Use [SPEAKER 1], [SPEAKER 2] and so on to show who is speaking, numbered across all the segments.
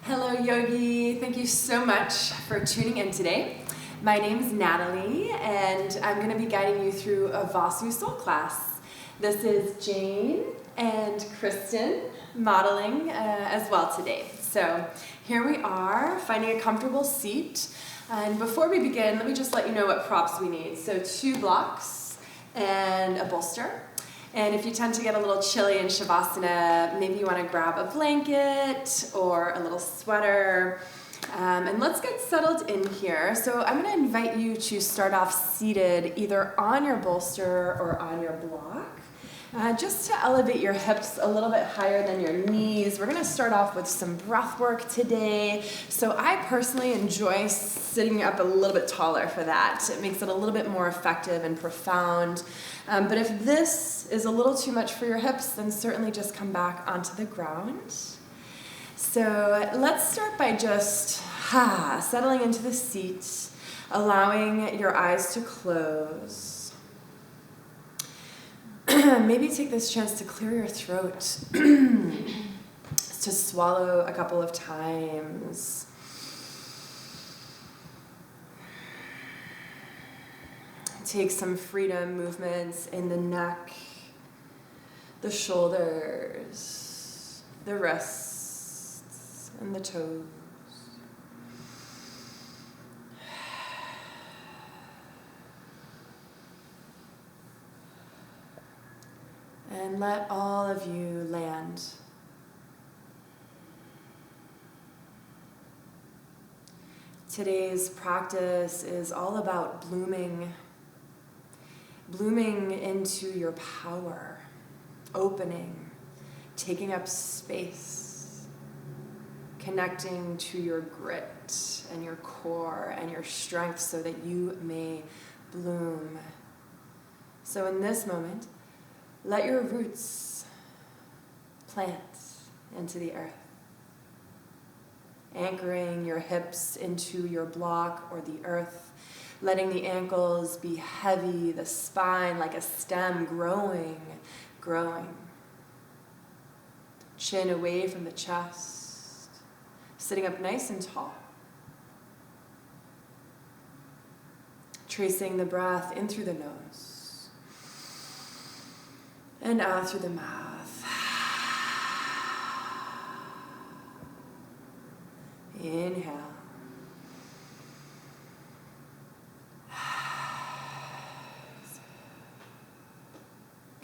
[SPEAKER 1] Hello Yogi, thank you so much for tuning in today. My name is Natalie and I'm going to be guiding you through a Vasu Soul class. This is Jane and Kristen modeling as well today. So here we are, finding a comfortable seat. And before we begin, let me just let you know what props we need. So 2 blocks and a bolster. And if you tend to get a little chilly in Shavasana, maybe you want to grab a blanket or a little sweater. And let's get settled in here. So I'm going to invite you to start off seated either on your bolster or on your block. Just to elevate your hips a little bit higher than your knees. We're going to start off with some breath work today. So I personally enjoy sitting up a little bit taller for that. It makes it a little bit more effective and profound. But if this is a little too much for your hips, then certainly just come back onto the ground. So let's start by just settling into the seat, allowing your eyes to close. Maybe take this chance to clear your throat, to swallow a couple of times. Take some freedom movements in the neck, the shoulders, the wrists, and the toes. And let all of you land. Today's practice is all about blooming into your power, opening, taking up space, connecting to your grit and your core and your strength so that you may bloom. So in this moment, let your roots plant into the earth, anchoring your hips into your block or the earth, letting the ankles be heavy, the spine like a stem growing. Chin away from the chest, sitting up nice and tall. Tracing the breath in through the nose. And out through the mouth. Inhale.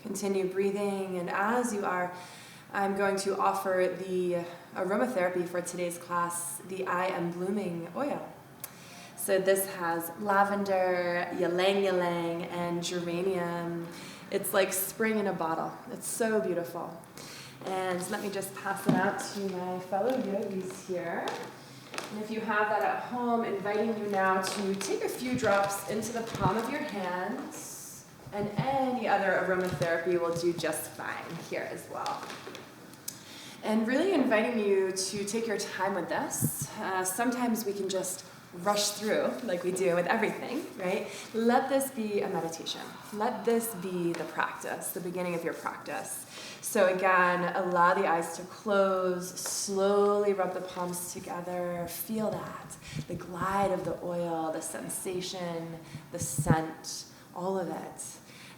[SPEAKER 1] Continue breathing, and as you are, I'm going to offer the aromatherapy for today's class, the I Am Blooming oil. So this has lavender, ylang ylang, and geranium. It's like spring in a bottle. It's so beautiful. And let me just pass it out to my fellow yogis here. And if you have that at home, inviting you now to take a few drops into the palm of your hands. And any other aromatherapy will do just fine here as well. And really inviting you to take your time with this. Sometimes we can just rush through like we do with everything, right? Let this be a meditation. Let this be the practice, the beginning of your practice. So again, allow the eyes to close, slowly rub the palms together, feel that, the glide of the oil, the sensation, the scent, all of it.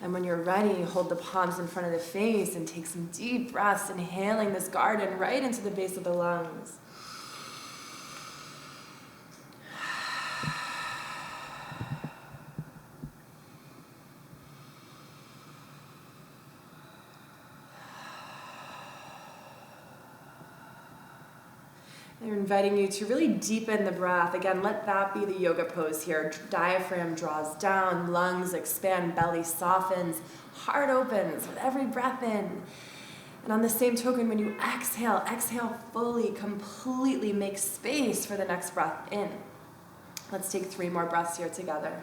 [SPEAKER 1] And when you're ready, hold the palms in front of the face and take some deep breaths, inhaling this garden right into the base of the lungs. They're inviting you to really deepen the breath. Again, let that be the yoga pose here. Diaphragm draws down, lungs expand, belly softens, heart opens with every breath in. And on the same token, when you exhale, exhale fully, completely make space for the next breath in. Let's take 3 more breaths here together.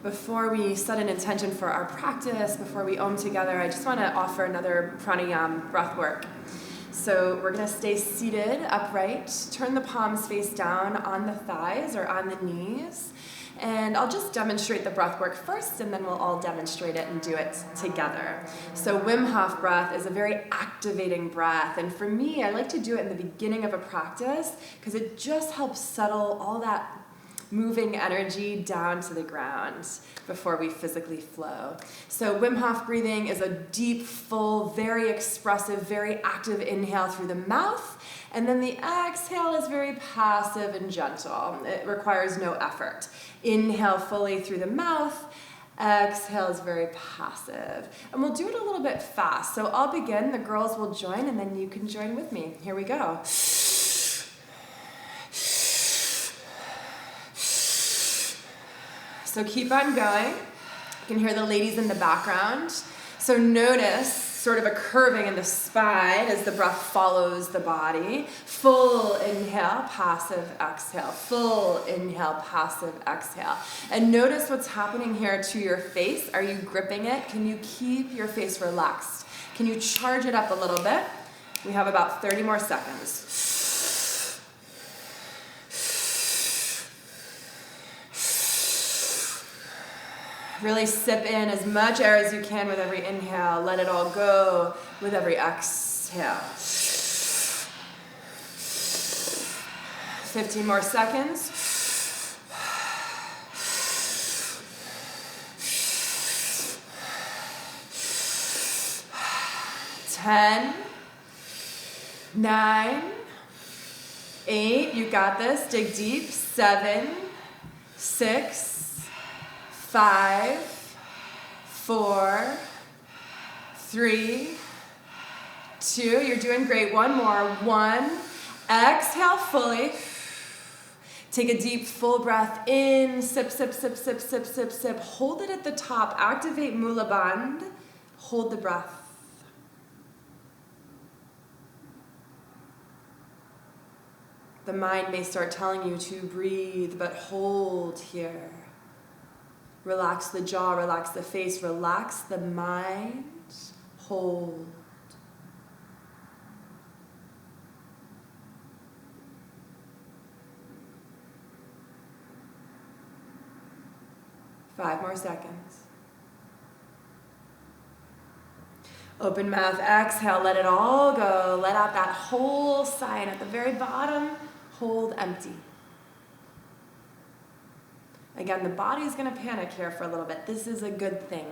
[SPEAKER 1] Before we set an intention for our practice, before we Om together, I just want to offer another Pranayam breath work. So we're going to stay seated, upright, turn the palms face down on the thighs or on the knees, and I'll just demonstrate the breath work first, and then we'll all demonstrate it and do it together. So Wim Hof breath is a very activating breath, and for me, I like to do it in the beginning of a practice because it just helps settle all that moving energy down to the ground before we physically flow. So Wim Hof breathing is a deep, full, very expressive, very active inhale through the mouth, and then the exhale is very passive and gentle. It requires no effort. Inhale fully through the mouth, exhale is very passive. And we'll do it a little bit fast. So I'll begin, the girls will join, and then you can join with me. Here we go. So keep on going. You can hear the ladies in the background. So notice sort of a curving in the spine as the breath follows the body. Full inhale, passive exhale. Full inhale, passive exhale. And notice what's happening here to your face. Are you gripping it? Can you keep your face relaxed? Can you charge it up a little bit? We have about 30 more seconds. Really sip in as much air as you can with every inhale. Let it all go with every exhale. 15 more seconds. Ten, 9, 8, you got this. Dig deep. 7, 6, 5, 4, 3, 2, you're doing great. One more. 1, exhale fully. Take a deep, full breath in. Sip, sip, sip, sip, sip, sip, sip. Hold it at the top. Activate Mula Bandh. Hold the breath. The mind may start telling you to breathe, but hold here. Relax the jaw, relax the face, relax the mind. Hold. Five more seconds. Open mouth, exhale, let it all go. Let out that whole sign at the very bottom. Hold empty. Again, the body is going to panic here for a little bit. This is a good thing.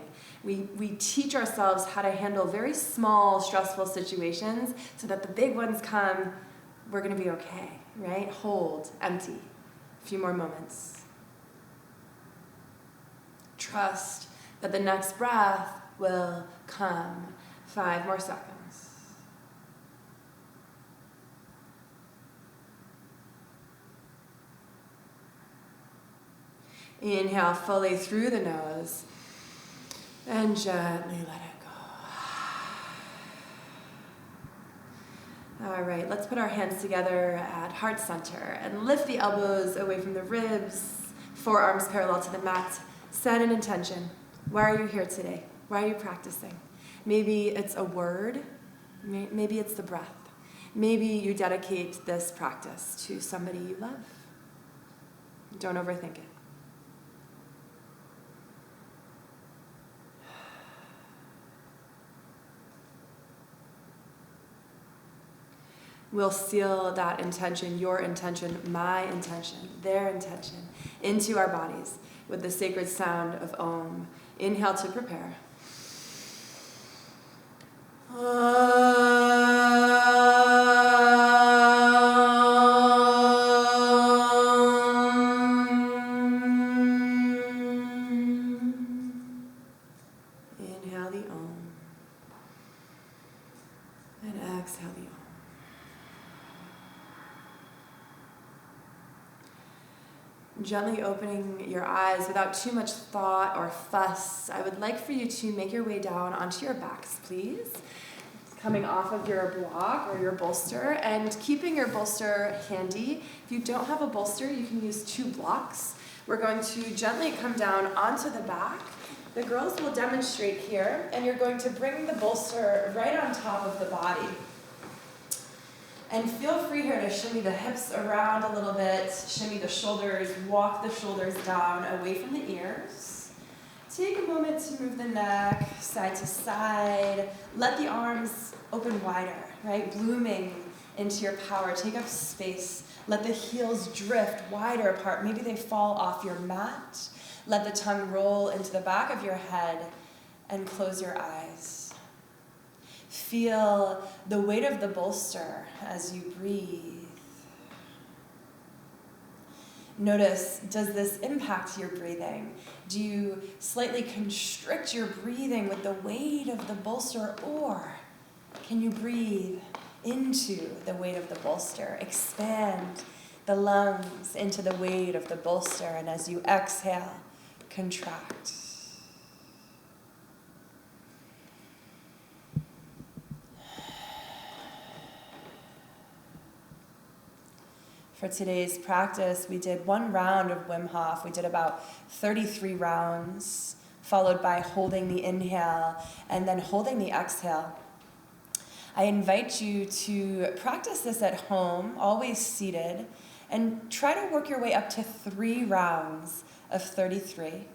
[SPEAKER 1] We teach ourselves how to handle very small, stressful situations so that the big ones come, we're going to be okay, right? Hold, empty. A few more moments. Trust that the next breath will come. 5 more seconds. Inhale fully through the nose and gently let it go. All right, let's put our hands together at heart center and lift the elbows away from the ribs, forearms parallel to the mat. Set an intention. Why are you here today? Why are you practicing? Maybe it's a word. Maybe it's the breath. Maybe you dedicate this practice to somebody you love. Don't overthink it. We'll seal that intention, your intention, my intention, their intention, into our bodies with the sacred sound of Om. Inhale to prepare. Inhale the Om. And exhale the Om. Gently opening your eyes without too much thought or fuss, I would like for you to make your way down onto your backs, please. Coming off of your block or your bolster and keeping your bolster handy. If you don't have a bolster, you can use 2 blocks. We're going to gently come down onto the back. The girls will demonstrate here, and you're going to bring the bolster right on top of the body. And feel free here to shimmy the hips around a little bit, shimmy the shoulders, walk the shoulders down away from the ears. Take a moment to move the neck side to side. Let the arms open wider, right? Blooming into your power. Take up space. Let the heels drift wider apart. Maybe they fall off your mat. Let the tongue roll into the back of your head and close your eyes. Feel the weight of the bolster as you breathe. Notice, does this impact your breathing? Do you slightly constrict your breathing with the weight of the bolster, or can you breathe into the weight of the bolster? Expand the lungs into the weight of the bolster, and as you exhale, contract. For today's practice, we did 1 round of Wim Hof. We did about 33 rounds, followed by holding the inhale and then holding the exhale. I invite you to practice this at home, always seated, and try to work your way up to 3 rounds of 33.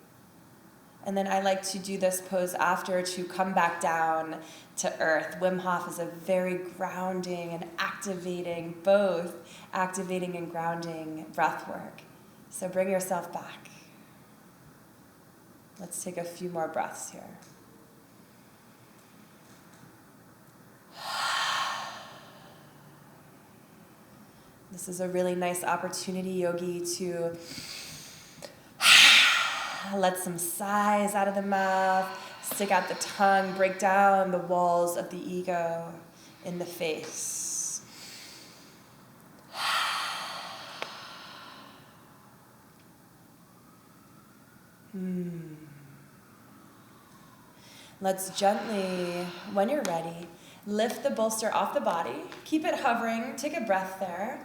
[SPEAKER 1] And then I like to do this pose after to come back down to earth. Wim Hof is a very grounding and activating, both activating and grounding breath work. So bring yourself back. Let's take a few more breaths here. This is a really nice opportunity, Yogi, to let some sighs out of the mouth, stick out the tongue, break down the walls of the ego in the face. Let's gently, when you're ready, lift the bolster off the body. Keep it hovering. Take a breath there.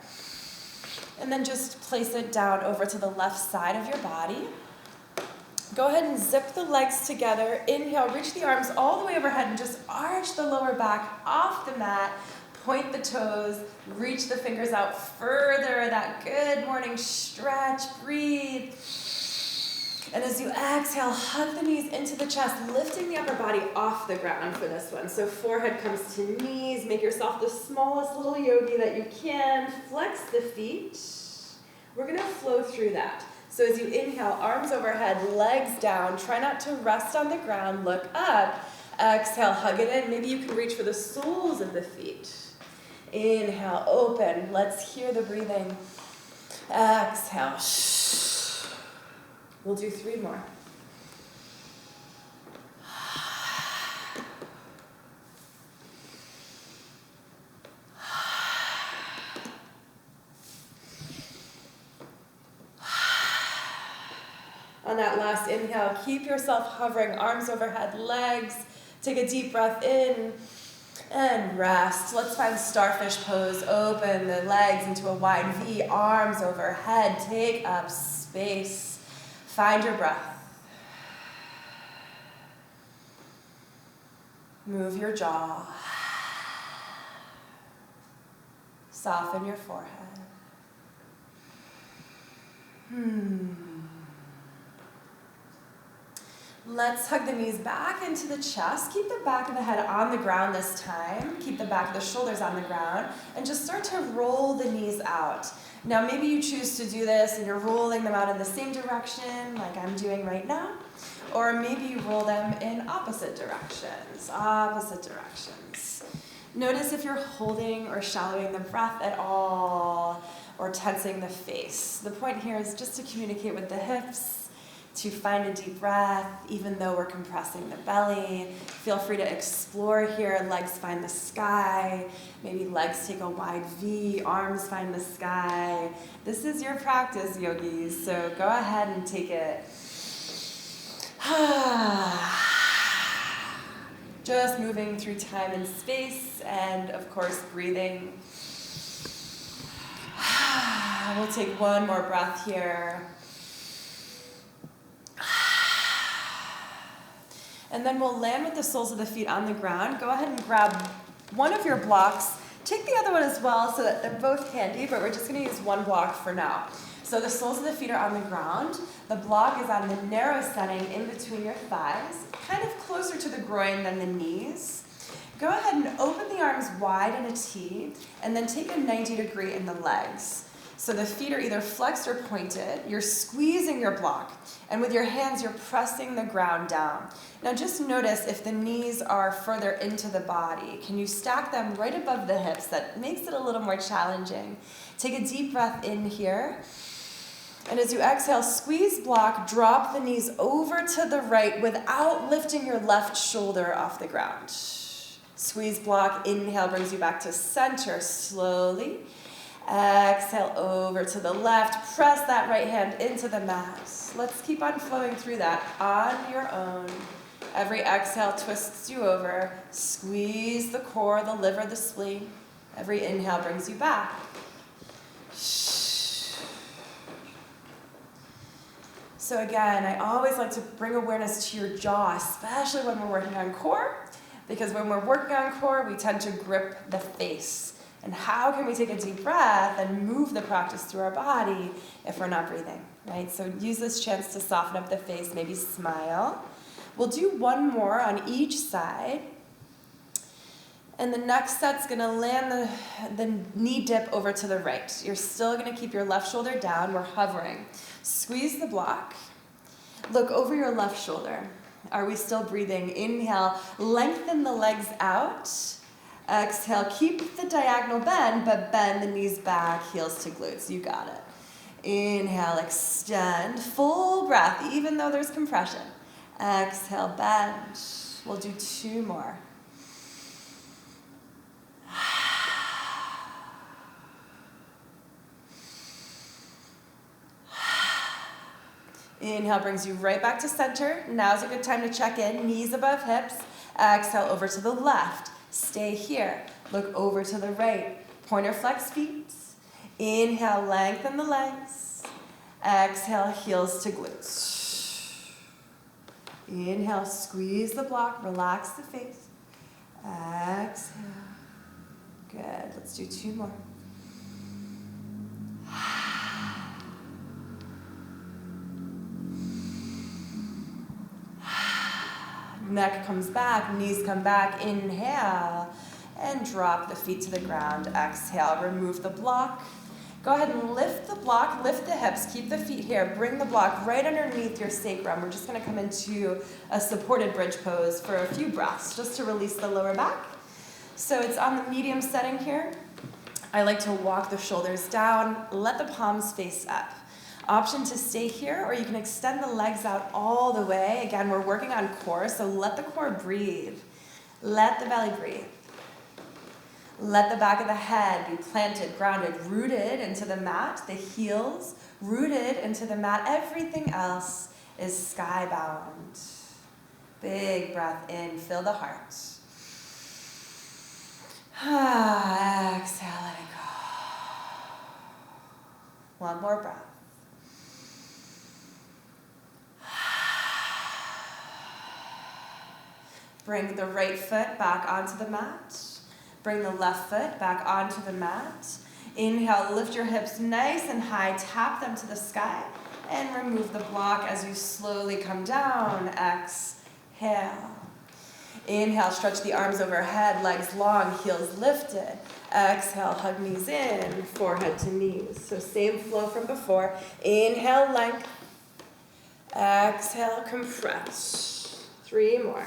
[SPEAKER 1] And then just place it down over to the left side of your body. Go ahead and zip the legs together. Inhale, reach the arms all the way overhead and just arch the lower back off the mat. Point the toes, reach the fingers out further. That good morning stretch, breathe. And as you exhale, hug the knees into the chest, lifting the upper body off the ground for this one. So forehead comes to knees. Make yourself the smallest little yogi that you can. Flex the feet. We're going to flow through that. So as you inhale, arms overhead, legs down. Try not to rest on the ground. Look up. Exhale, hug it in. Maybe you can reach for the soles of the feet. Inhale, open. Let's hear the breathing. Exhale. We'll do 3 more. On that last inhale, keep yourself hovering, arms overhead, legs. Take a deep breath in and rest. Let's find Starfish Pose. Open the legs into a wide V, arms overhead. Take up space. Find your breath. Move your jaw. Soften your forehead. Let's hug the knees back into the chest. Keep the back of the head on the ground this time. Keep the back of the shoulders on the ground. And just start to roll the knees out. Now maybe you choose to do this and you're rolling them out in the same direction like I'm doing right now. Or maybe you roll them in opposite directions. Notice if you're holding or shallowing the breath at all or tensing the face. The point here is just to communicate with the hips, to find a deep breath, even though we're compressing the belly. Feel free to explore here. Legs find the sky. Maybe legs take a wide V, arms find the sky. This is your practice, yogis, so go ahead and take it. Just moving through time and space, and of course, breathing. We'll take one more breath here. And then we'll land with the soles of the feet on the ground. Go ahead and grab one of your blocks. Take the other one as well so that they're both handy, but we're just going to use one block for now. So the soles of the feet are on the ground. The block is on the narrow setting in between your thighs, kind of closer to the groin than the knees. Go ahead and open the arms wide in a T, and then take a 90 degree in the legs. So the feet are either flexed or pointed. You're squeezing your block, and with your hands, you're pressing the ground down. Now just notice if the knees are further into the body. Can you stack them right above the hips? That makes it a little more challenging. Take a deep breath in here. And as you exhale, squeeze block, drop the knees over to the right without lifting your left shoulder off the ground. Squeeze block, inhale brings you back to center slowly. Exhale over to the left. Press that right hand into the mat. Let's keep on flowing through that on your own. Every exhale twists you over. Squeeze the core, the liver, the spleen. Every inhale brings you back. So again, I always like to bring awareness to your jaw, especially when we're working on core, because when we're working on core, we tend to grip the face. And how can we take a deep breath and move the practice through our body if we're not breathing, right? So use this chance to soften up the face, maybe smile. We'll do one more on each side. And the next set's gonna land the knee dip over to the right. You're still gonna keep your left shoulder down, we're hovering. Squeeze the block. Look over your left shoulder. Are we still breathing? Inhale, lengthen the legs out. Exhale, keep the diagonal bend, but bend the knees back, heels to glutes. You got it. Inhale, extend, full breath, even though there's compression. Exhale, bend. We'll do two more. Inhale brings you right back to center. Now's a good time to check in. Knees above hips. Exhale over to the left. Stay here. Look over to the right. Pointer flex feet. Inhale, lengthen the legs. Exhale, heels to glutes. Inhale, squeeze the block, relax the face. Exhale. Good. Let's do two more. Neck comes back, knees come back. Inhale, and drop the feet to the ground. Exhale, remove the block. Go ahead and lift the block, lift the hips, keep the feet here. Bring the block right underneath your sacrum. We're just gonna come into a supported bridge pose for a few breaths, just to release the lower back. So it's on the medium setting here. I like to walk the shoulders down, let the palms face up. Option to stay here, or you can extend the legs out all the way. Again, we're working on core, so let the core breathe. Let the belly breathe. Let the back of the head be planted, grounded, rooted into the mat. The heels rooted into the mat. Everything else is skybound. Big breath in, fill the heart. Exhale, let it go. One more breath. Bring the right foot back onto the mat. Bring the left foot back onto the mat. Inhale, lift your hips nice and high. Tap them to the sky. And remove the block as you slowly come down. Exhale. Inhale, stretch the arms overhead, legs long, heels lifted. Exhale, hug knees in, forehead to knees. So same flow from before. Inhale, length. Exhale, compress. Three more.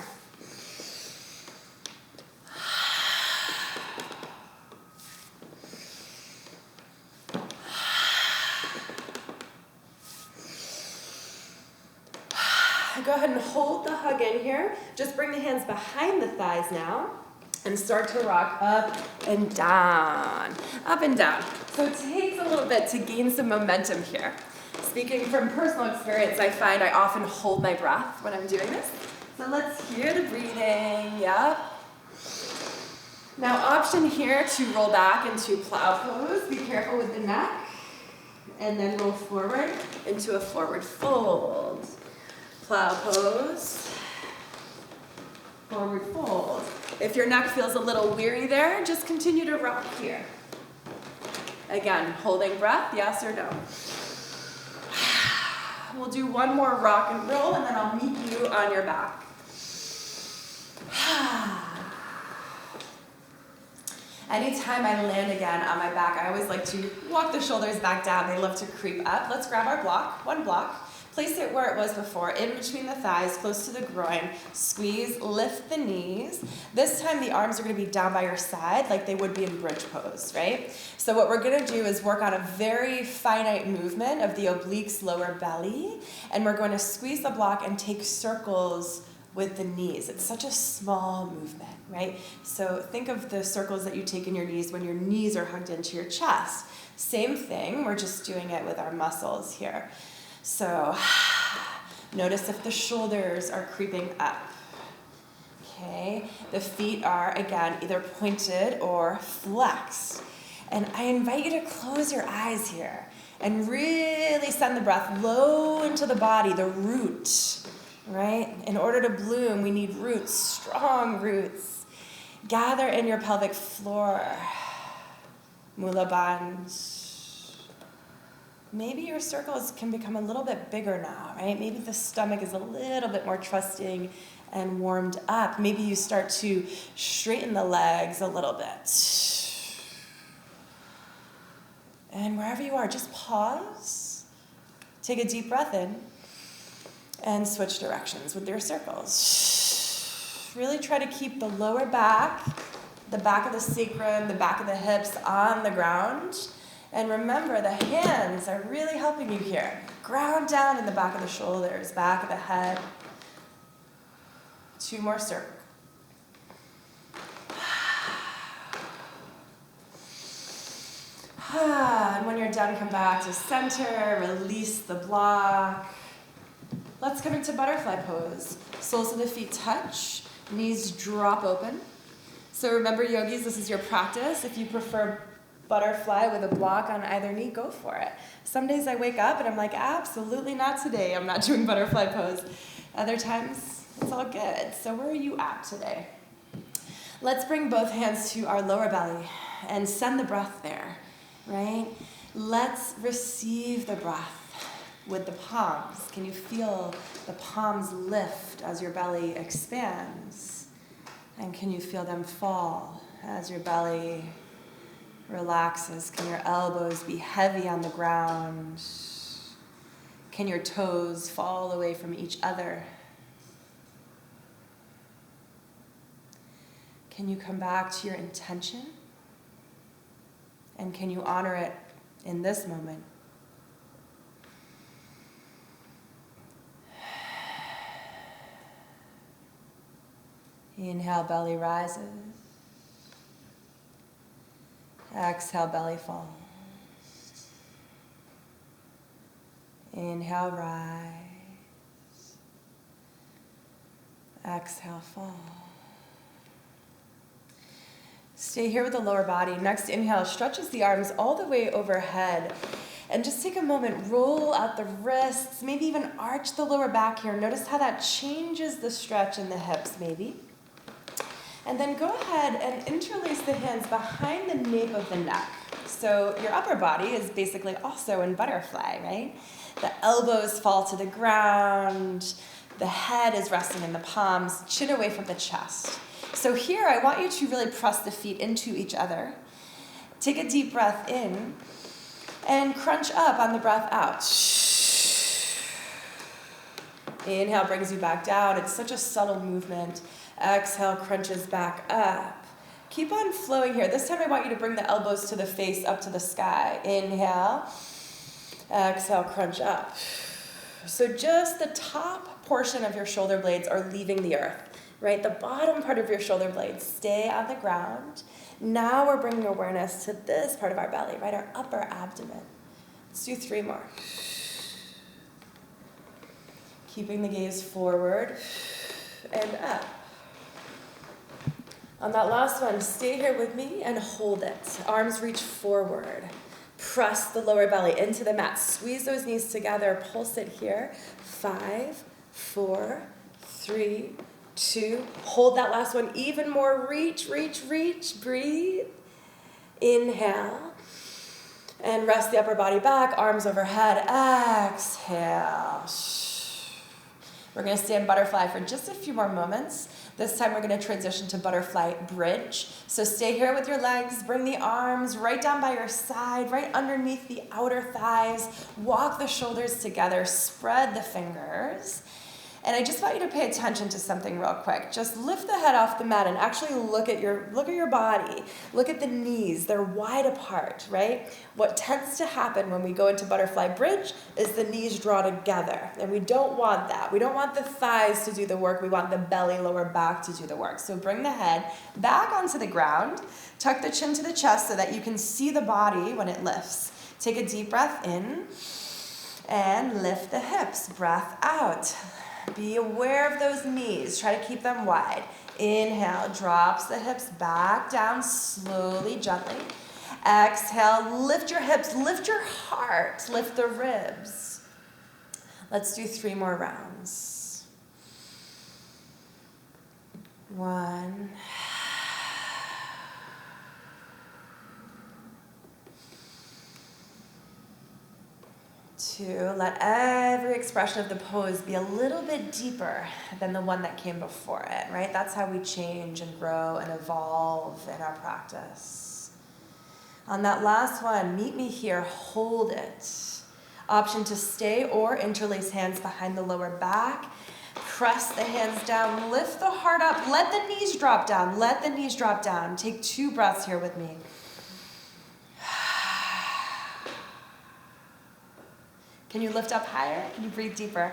[SPEAKER 1] Go ahead and hold the hug in here. Just bring the hands behind the thighs now and start to rock up and down, up and down. So it takes a little bit to gain some momentum here. Speaking from personal experience, I find I often hold my breath when I'm doing this. So let's hear the breathing, yep. Now option here to roll back into plow pose. Be careful with the neck. And then roll forward into a forward fold. Plow pose. forward fold. If your neck feels a little weary there, just continue to rock here. Again, holding breath, yes or no. We'll do one more rock and roll, and then I'll meet you on your back. Anytime I land again on my back, I always like to walk the shoulders back down. They love to creep up. Let's grab our block, one block. Place it where it was before, in between the thighs, close to the groin. Squeeze, lift the knees. This time the arms are going to be down by your side like they would be in bridge pose, right? So what we're going to do is work on a very finite movement of the obliques, lower belly, and we're going to squeeze the block and take circles with the knees. It's such a small movement, right? So think of the circles that you take in your knees when your knees are hugged into your chest. Same thing, we're just doing it with our muscles here. So notice if the shoulders are creeping up. Okay, the feet are, again, either pointed or flexed. And I invite you to close your eyes here and really send the breath low into the body, the root, right? In order to bloom, we need roots, strong roots. Gather in your pelvic floor. Mula Bandh. Maybe your circles can become a little bit bigger now, right? Maybe the stomach is a little bit more trusting and warmed up. Maybe you start to straighten the legs a little bit. And wherever you are, just pause. Take a deep breath in and switch directions with your circles. Really try to keep the lower back, the back of the sacrum, the back of the hips on the ground. And remember, the hands are really helping you here. Ground down in the back of the shoulders, back of the head. 2 more circles. And when you're done, come back to center, release the block. Let's come into butterfly pose. Soles of the feet touch, knees drop open. So remember, yogis, this is your practice. If you prefer butterfly with a block on either knee, go for it. Some days I wake up and I'm like, absolutely not today. I'm not doing butterfly pose. Other times, it's all good. So where are you at today? Let's bring both hands to our lower belly and send the breath there, right? Let's receive the breath with the palms. Can you feel the palms lift as your belly expands? And can you feel them fall as your belly relaxes? Can your elbows be heavy on the ground? Can your toes fall away from each other? Can you come back to your intention? And can you honor it in this moment? Inhale, belly rises. Exhale, belly falls. Inhale, rise. Exhale, fall. Stay here with the lower body. Next inhale, stretches the arms all the way overhead. And just take a moment, roll out the wrists, maybe even arch the lower back here. Notice how that changes the stretch in the hips, maybe. And then go ahead and interlace the hands behind the nape of the neck. So your upper body is basically also in butterfly, right? The elbows fall to the ground. The head is resting in the palms, chin away from the chest. So here I want you to really press the feet into each other. Take a deep breath in and crunch up on the breath out. Inhale brings you back down. It's such a subtle movement. Exhale crunches back up. Keep on flowing here. This time I want you to bring the elbows to the face, up to the sky. Inhale. Exhale, crunch up. So just the top portion of your shoulder blades are leaving the earth, right? The bottom part of your shoulder blades stay on the ground. Now we're bringing awareness to this part of our belly, right? Our upper abdomen. Let's do 3 more. Keeping the gaze forward and up. On that last one, stay here with me and hold it. Arms reach forward. Press the lower belly into the mat. Squeeze those knees together. Pulse it here. 5, 4, 3, 2. Hold that last one. Even more. Reach, reach, reach. Breathe. Inhale. And rest the upper body back. Arms overhead. Exhale. We're going to stay in butterfly for just a few more moments. This time we're going to transition to butterfly bridge. So stay here with your legs. Bring the arms right down by your side, right underneath the outer thighs. Walk the shoulders together. Spread the fingers. And I just want you to pay attention to something real quick. Just lift the head off the mat and actually look at your body. Look at the knees. They're wide apart, right? What tends to happen when we go into butterfly bridge is the knees draw together. And we don't want that. We don't want the thighs to do the work. We want the belly, lower back to do the work. So bring the head back onto the ground. Tuck the chin to the chest so that you can see the body when it lifts. Take a deep breath in and lift the hips. Breath out. Be aware of those knees. Try to keep them wide. Inhale, drops the hips back down slowly, gently. Exhale, lift your hips, lift your heart, lift the ribs. Let's do 3 more rounds. 1. 2, let every expression of the pose be a little bit deeper than the one that came before it, right? That's how we change and grow and evolve in our practice. On that last one, meet me here, hold it. Option to stay or interlace hands behind the lower back. Press the hands down, lift the heart up, let the knees drop down, let the knees drop down. Take 2 breaths here with me. Can you lift up higher? Can you breathe deeper?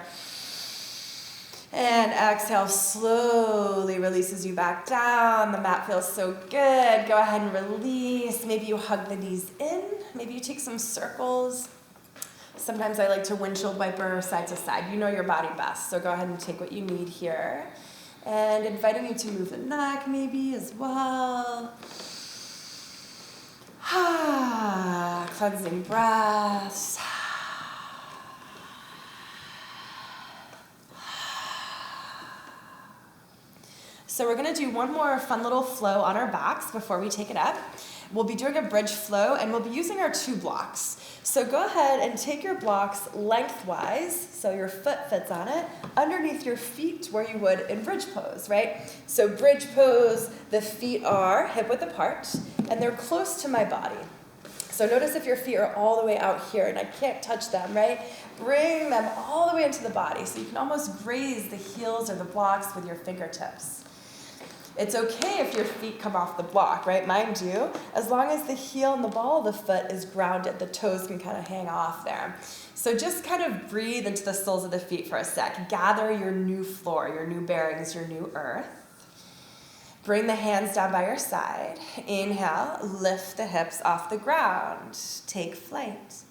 [SPEAKER 1] And exhale, slowly releases you back down. The mat feels so good. Go ahead and release. Maybe you hug the knees in. Maybe you take some circles. Sometimes I like to windshield wiper side to side. You know your body best, so go ahead and take what you need here. And inviting you to move the neck maybe as well. Cleansing breaths. So we're going to do one more fun little flow on our backs before we take it up. We'll be doing a bridge flow, and we'll be using our 2 blocks. So go ahead and take your blocks lengthwise, so your foot fits on it, underneath your feet where you would in bridge pose, right? So bridge pose, the feet are hip-width apart, and they're close to my body. So notice if your feet are all the way out here, and I can't touch them, right? Bring them all the way into the body, so you can almost graze the heels or the blocks with your fingertips. It's okay if your feet come off the block, right? Mine do. As long as the heel and the ball of the foot is grounded, the toes can kind of hang off there. So just kind of breathe into the soles of the feet for a sec. Gather your new floor, your new bearings, your new earth. Bring the hands down by your side. Inhale, lift the hips off the ground. Take flight.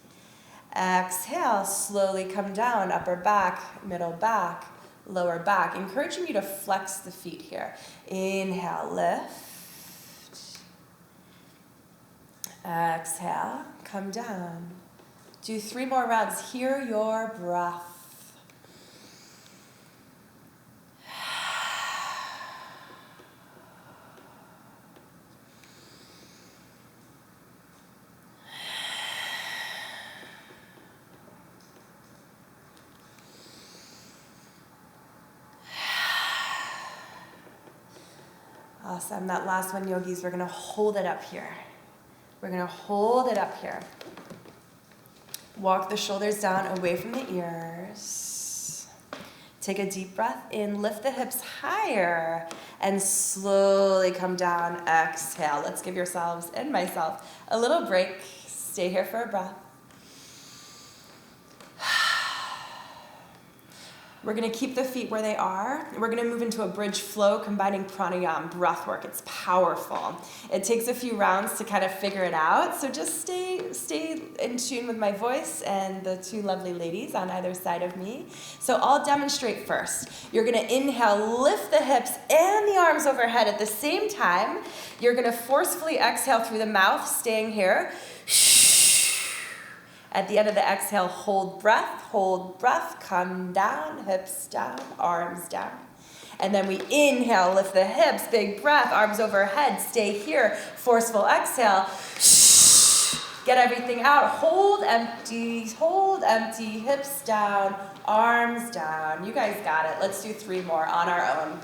[SPEAKER 1] Exhale, slowly come down, upper back, middle back, lower back, encouraging you to flex the feet here. Inhale, lift. Exhale, come down. Do 3 more rounds. Hear your breath. Awesome. That last one, yogis, we're going to hold it up here. We're going to hold it up here. Walk the shoulders down away from the ears. Take a deep breath in. Lift the hips higher and slowly come down. Exhale. Let's give yourselves and myself a little break. Stay here for a breath. We're going to keep the feet where they are. We're going to move into a bridge flow, combining pranayam, breath work. It's powerful. It takes a few rounds to kind of figure it out. So just stay in tune with my voice and the 2 lovely ladies on either side of me. So I'll demonstrate first. You're going to inhale, lift the hips and the arms overhead at the same time. You're going to forcefully exhale through the mouth, staying here. At the end of the exhale, hold breath, come down, hips down, arms down. And then we inhale, lift the hips, big breath, arms overhead, stay here, forceful exhale. Get everything out, hold empty, hips down, arms down. You guys got it. Let's do 3 more on our own.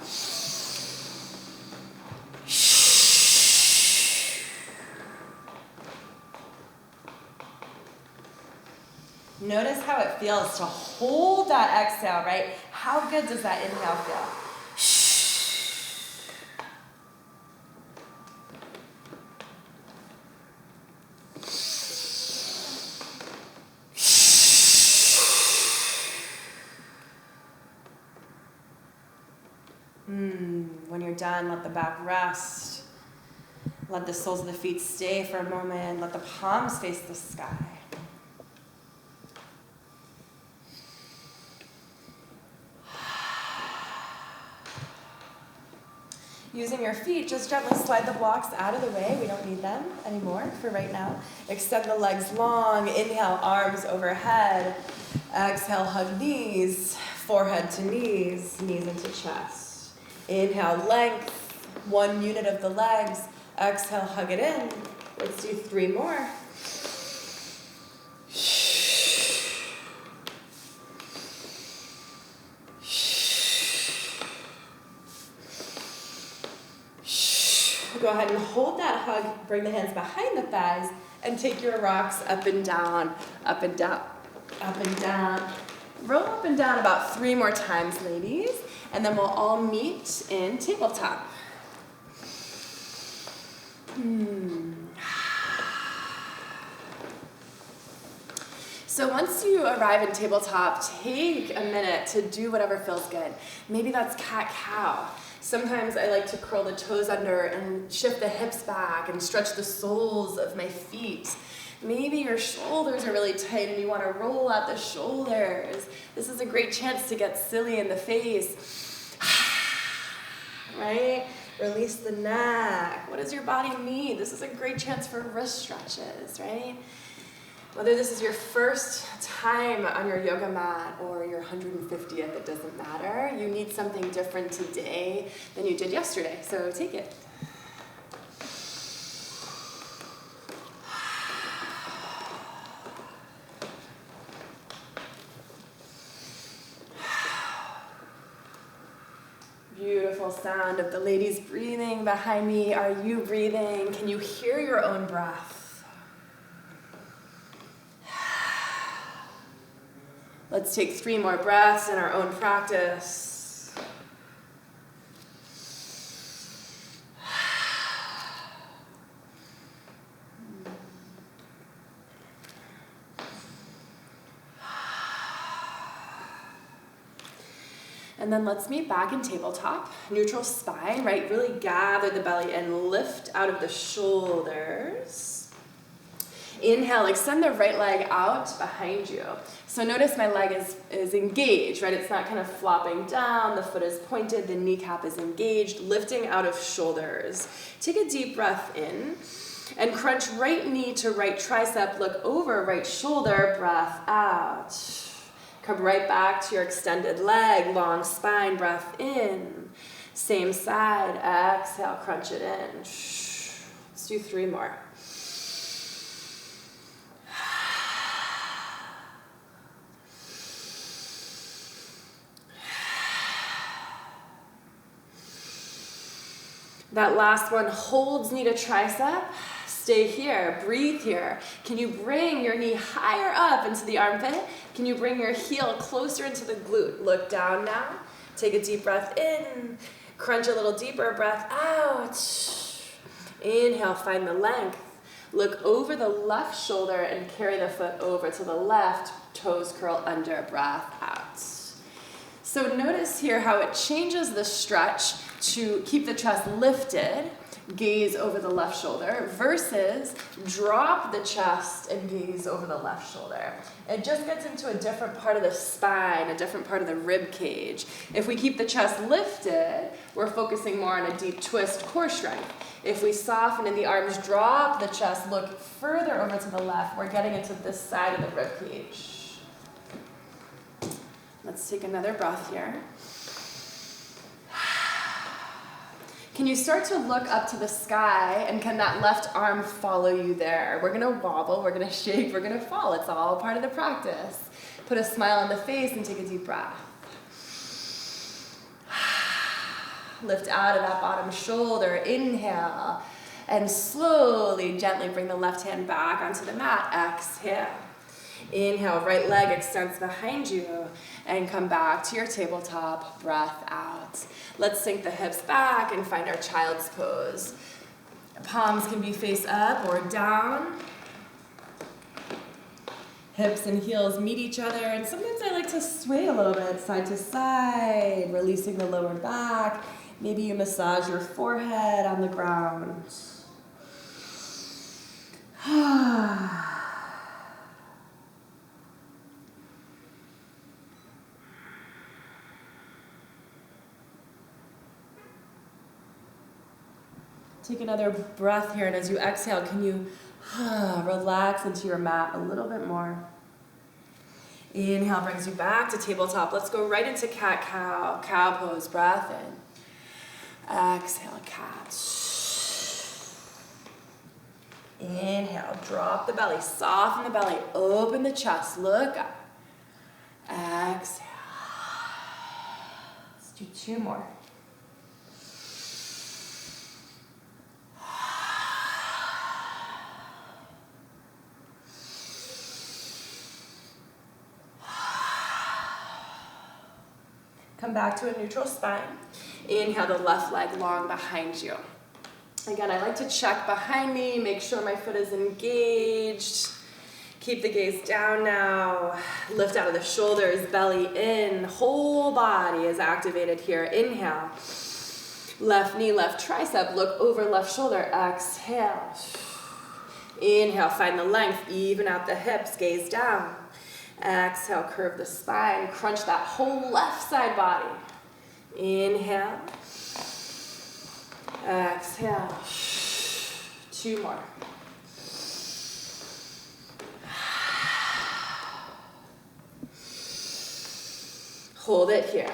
[SPEAKER 1] Notice how it feels to hold that exhale, right? How good does that inhale feel? When you're done, let the back rest. Let the soles of the feet stay for a moment. Let the palms face the sky. Using your feet, just gently slide the blocks out of the way. We don't need them anymore for right now. Extend the legs long. Inhale, arms overhead. Exhale, hug knees. Forehead to knees, knees into chest. Inhale, length. 1 unit of the legs. Exhale, hug it in. Let's do 3 more. Go ahead and hold that hug, bring the hands behind the thighs, and take your rocks up and down, up and down, up and down. Roll up and down about 3 more times, ladies, and then we'll all meet in tabletop. So once you arrive in tabletop, take a minute to do whatever feels good. Maybe that's cat-cow. Sometimes I like to curl the toes under and shift the hips back and stretch the soles of my feet. Maybe your shoulders are really tight and you want to roll out the shoulders. This is a great chance to get silly in the face. Right? Release the neck. What does your body need? This is a great chance for wrist stretches, right? Whether this is your first time on your yoga mat or your 150th, it doesn't matter. You need something different today than you did yesterday, so take it. Beautiful sound of the ladies breathing behind me. Are you breathing? Can you hear your own breath? Let's take 3 more breaths in our own practice. And then let's meet back in tabletop. Neutral spine, right? Really gather the belly and lift out of the shoulders. Inhale, extend the right leg out behind you. So notice my leg is engaged, right? It's not kind of flopping down, the foot is pointed, the kneecap is engaged, lifting out of shoulders. Take a deep breath in and crunch right knee to right tricep, look over right shoulder, breath out. Come right back to your extended leg, long spine, breath in. Same side, exhale, crunch it in. Let's do 3 more. That last one holds knee to tricep. Stay here, breathe here. Can you bring your knee higher up into the armpit? Can you bring your heel closer into the glute? Look down now. Take a deep breath in. Crunch a little deeper, breath out. Inhale, find the length. Look over the left shoulder and carry the foot over to the left. Toes curl under, breath out. So notice here how it changes the stretch to keep the chest lifted, gaze over the left shoulder, versus drop the chest and gaze over the left shoulder. It just gets into a different part of the spine, a different part of the rib cage. If we keep the chest lifted, we're focusing more on a deep twist core strength. If we soften and the arms drop the chest, look further over to the left, we're getting into this side of the rib cage. Let's take another breath here. Can you start to look up to the sky, and can that left arm follow you there? We're gonna wobble, we're gonna shake, we're gonna fall. It's all part of the practice. Put a smile on the face and take a deep breath. Lift out of that bottom shoulder, inhale, and slowly, gently bring the left hand back onto the mat. Exhale. Inhale, right leg extends behind you, and come back to your tabletop, breath out. Let's sink the hips back and find our child's pose. Palms can be face up or down. Hips and heels meet each other, and sometimes I like to sway a little bit side to side, releasing the lower back. Maybe you massage your forehead on the ground. Take another breath here, and as you exhale, can you relax into your mat a little bit more? Inhale brings you back to tabletop. Let's go right into cat-cow. Cow pose, breath in. Exhale, cat. Inhale, drop the belly, soften the belly, open the chest, look up. Exhale. Let's do 2 more. Come back to a neutral spine. Inhale the left leg long behind you. Again, I like to check behind me, make sure my foot is engaged. Keep the gaze down now. Lift out of the shoulders, belly in. Whole body is activated here. Inhale. Left knee, left tricep. Look over left shoulder. Exhale. Inhale, find the length. Even out the hips. Gaze down. Exhale, curve the spine. Crunch that whole left side body. Inhale. Exhale. 2 more. Hold it here.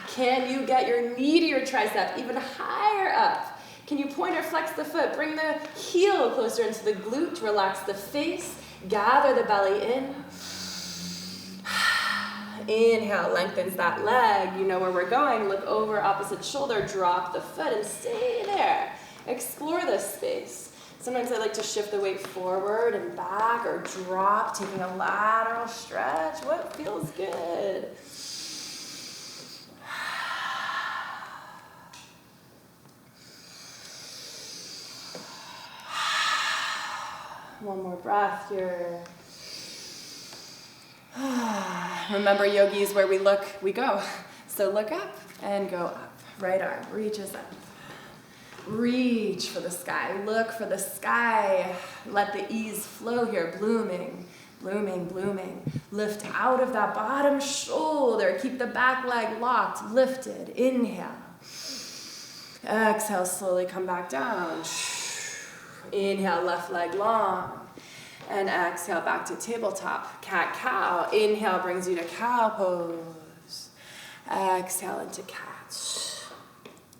[SPEAKER 1] Can you get your knee to your tricep even higher up? Can you point or flex the foot? Bring the heel closer into the glute. Relax the face. Gather the belly in. Inhale, lengthens that leg. You know where we're going. Look over opposite shoulder. Drop the foot and stay there. Explore this space. Sometimes I like to shift the weight forward and back or drop, taking a lateral stretch. What feels good? One more breath here. Remember, yogi is where we look, we go. So look up and go up. Right arm reaches up. Reach for the sky. Look for the sky. Let the ease flow here. Blooming, blooming, blooming. Lift out of that bottom shoulder. Keep the back leg locked, lifted. Inhale. Exhale, slowly come back down. Inhale, left leg long. And exhale, back to tabletop. Cat-cow. Inhale brings you to cow pose. Exhale into cat.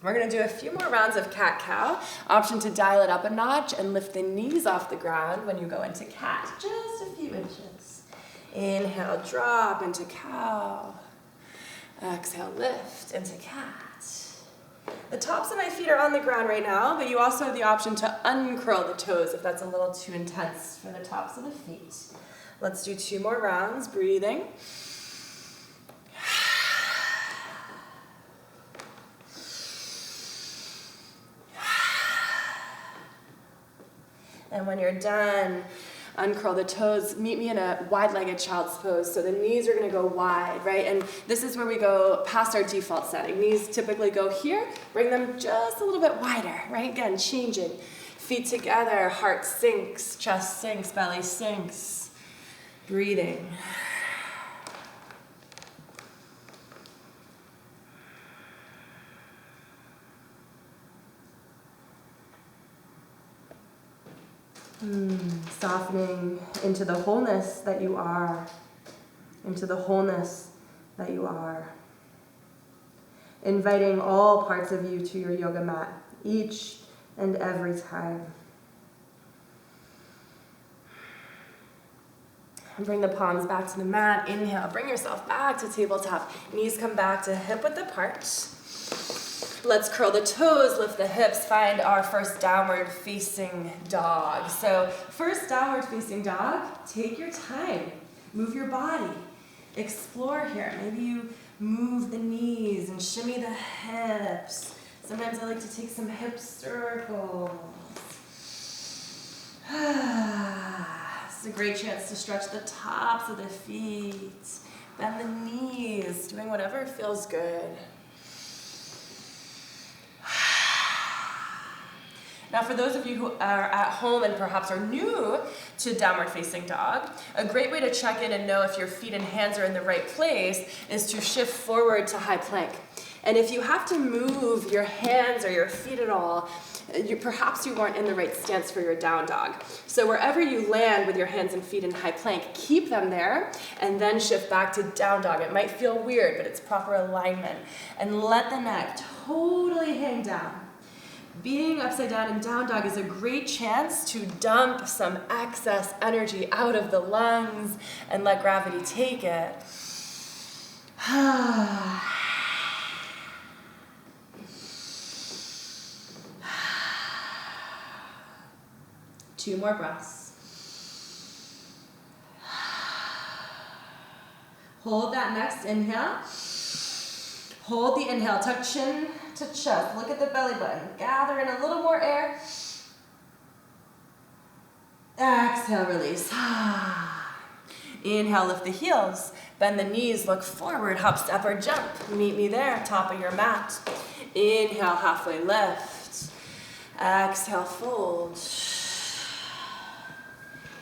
[SPEAKER 1] We're going to do a few more rounds of cat-cow. Option to dial it up a notch and lift the knees off the ground when you go into cat. Just a few inches. Inhale, drop into cow. Exhale, lift into cat. The tops of my feet are on the ground right now, but you also have the option to uncurl the toes if that's a little too intense for the tops of the feet. Let's do 2 more rounds, breathing. And when you're done, uncurl the toes, meet me in a wide-legged child's pose. So the knees are gonna go wide, right? And this is where we go past our default setting. Knees typically go here, bring them just a little bit wider, right? Again, changing. Feet together, heart sinks, chest sinks, belly sinks. Breathing. Softening into the wholeness that you are. Into the wholeness that you are. inviting all parts of you to your yoga mat each and every time. And bring the palms back to the mat. Inhale, bring yourself back to tabletop. Knees come back to hip width apart. Let's curl the toes, lift the hips, find our first downward facing dog. So first downward facing dog, take your time. Move your body. Explore here. Maybe you move the knees and shimmy the hips. Sometimes I like to take some hip circles. This is a great chance to stretch the tops of the feet. Bend the knees, doing whatever feels good. Now for those of you who are at home and perhaps are new to downward facing dog, a great way to check in and know if your feet and hands are in the right place is to shift forward to high plank. And if you have to move your hands or your feet at all, perhaps you weren't in the right stance for your down dog. So wherever you land with your hands and feet in high plank, keep them there and then shift back to down dog. It might feel weird, but it's proper alignment. And let the neck totally hang down. Being upside down in down dog is a great chance to dump some excess energy out of the lungs and let gravity take it. 2 more breaths. Hold that next inhale. Hold the inhale, tuck chin to chest. Look at the belly button. Gather in a little more air. Exhale, release. Inhale, lift the heels. Bend the knees, look forward, hop, step, or jump. Meet me there, top of your mat. Inhale, halfway lift. Exhale, fold.